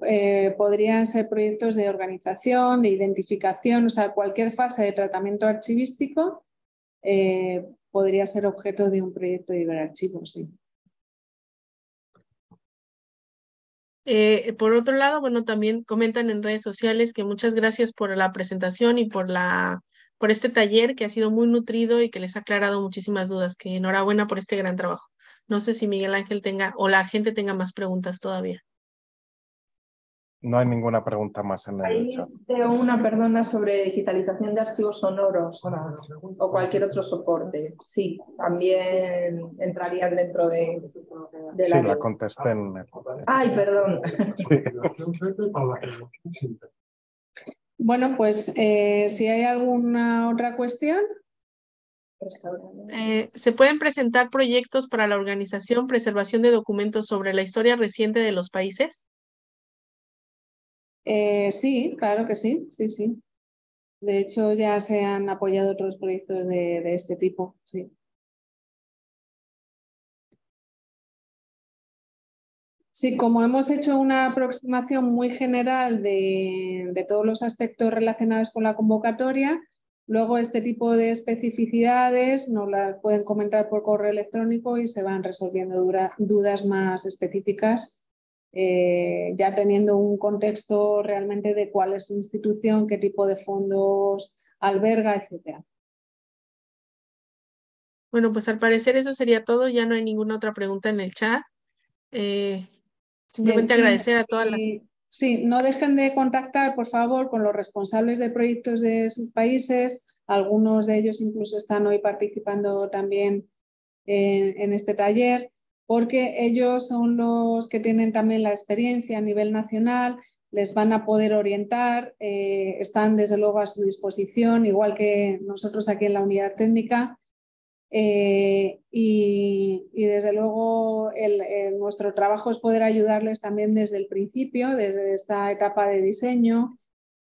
podrían ser proyectos de organización, de identificación, o sea, cualquier fase de tratamiento archivístico podría ser objeto de un proyecto de Iberarchivos, sí. Por otro lado, bueno, también comentan en redes sociales que muchas gracias por la presentación y por este taller que ha sido muy nutrido y que les ha aclarado muchísimas dudas, que enhorabuena por este gran trabajo. No sé si Miguel Ángel tenga o la gente tenga más preguntas todavía. No hay ninguna pregunta más en el Ahí chat. veo una, perdona, sobre digitalización de archivos sonoros o cualquier otro soporte. Sí, también entrarían dentro de Sí, la... la contesté en... Ay, perdón. Sí. Bueno, pues si hay alguna otra cuestión. ¿Se pueden presentar proyectos para la organización, preservación de documentos sobre la historia reciente de los países? Sí, claro que sí, sí, sí. De hecho, ya se han apoyado otros proyectos de este tipo, sí. Sí, como hemos hecho una aproximación muy general de todos los aspectos relacionados con la convocatoria, luego este tipo de especificidades nos las pueden comentar por correo electrónico y se van resolviendo dudas más específicas, ya teniendo un contexto realmente de cuál es su institución, qué tipo de fondos alberga, etcétera. Bueno, pues al parecer eso sería todo. Ya no hay ninguna otra pregunta en el chat. Simplemente Bien, agradecer a todas las... Sí, no dejen de contactar, por favor, con los responsables de proyectos de sus países. Algunos de ellos incluso están hoy participando también en este taller, porque ellos son los que tienen también la experiencia a nivel nacional, les van a poder orientar, están desde luego a su disposición, igual que nosotros aquí en la unidad técnica. Y desde luego nuestro trabajo es poder ayudarles también desde el principio, desde esta etapa de diseño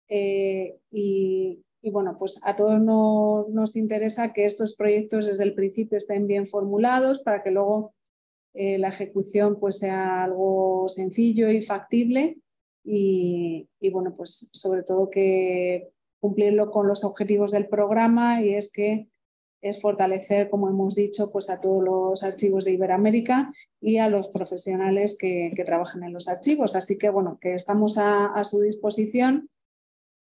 y bueno, pues a todos nos interesa que estos proyectos desde el principio estén bien formulados para que luego la ejecución pues sea algo sencillo y factible y bueno, pues sobre todo que cumplirlo con los objetivos del programa y es fortalecer, como hemos dicho, pues a todos los archivos de Iberoamérica y a los profesionales que trabajan en los archivos. Así que, bueno, que estamos a su disposición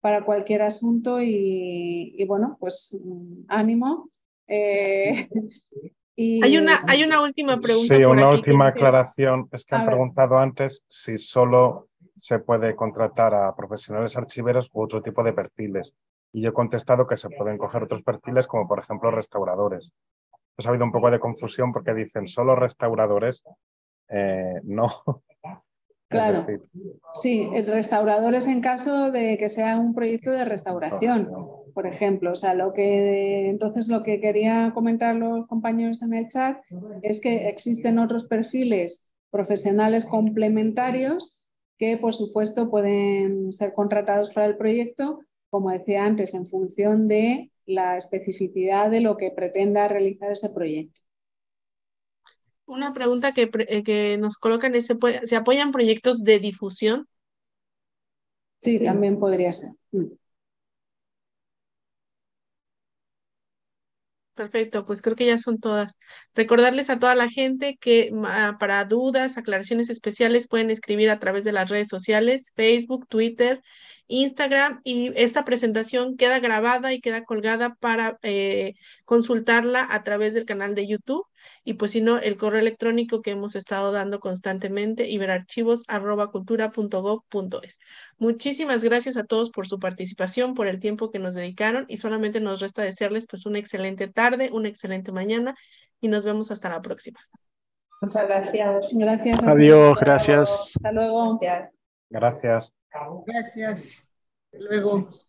para cualquier asunto y bueno, pues ánimo. Hay una última pregunta Sí, por una aquí que última dice... aclaración. Es que han A ver. preguntado antes si solo se puede contratar a profesionales archiveros u otro tipo de perfiles. Y yo he contestado que se pueden coger otros perfiles, como por ejemplo restauradores. Pues ha habido un poco de confusión porque dicen solo restauradores. No. Claro, Es decir, sí, restauradores en caso de que sea un proyecto de restauración, por ejemplo. O sea, entonces lo que quería comentar los compañeros en el chat es que existen otros perfiles profesionales complementarios que, por supuesto, pueden ser contratados para el proyecto, como decía antes, en función de la especificidad de lo que pretenda realizar ese proyecto. Una pregunta que nos colocan es, ¿se apoyan proyectos de difusión? Sí, también podría ser. Perfecto, pues creo que ya son todas. Recordarles a toda la gente que para dudas, aclaraciones especiales pueden escribir a través de las redes sociales, Facebook, Twitter, Instagram, y esta presentación queda grabada y queda colgada para consultarla a través del canal de YouTube. Y pues si no, el correo electrónico que hemos estado dando constantemente, iberarchivos@cultura.gov.es. Muchísimas gracias a todos por su participación, por el tiempo que nos dedicaron y solamente nos resta desearles pues una excelente tarde, una excelente mañana y nos vemos hasta la próxima. Muchas gracias. Gracias a Adiós, todos. gracias. Hasta luego. gracias. Gracias. Hasta luego.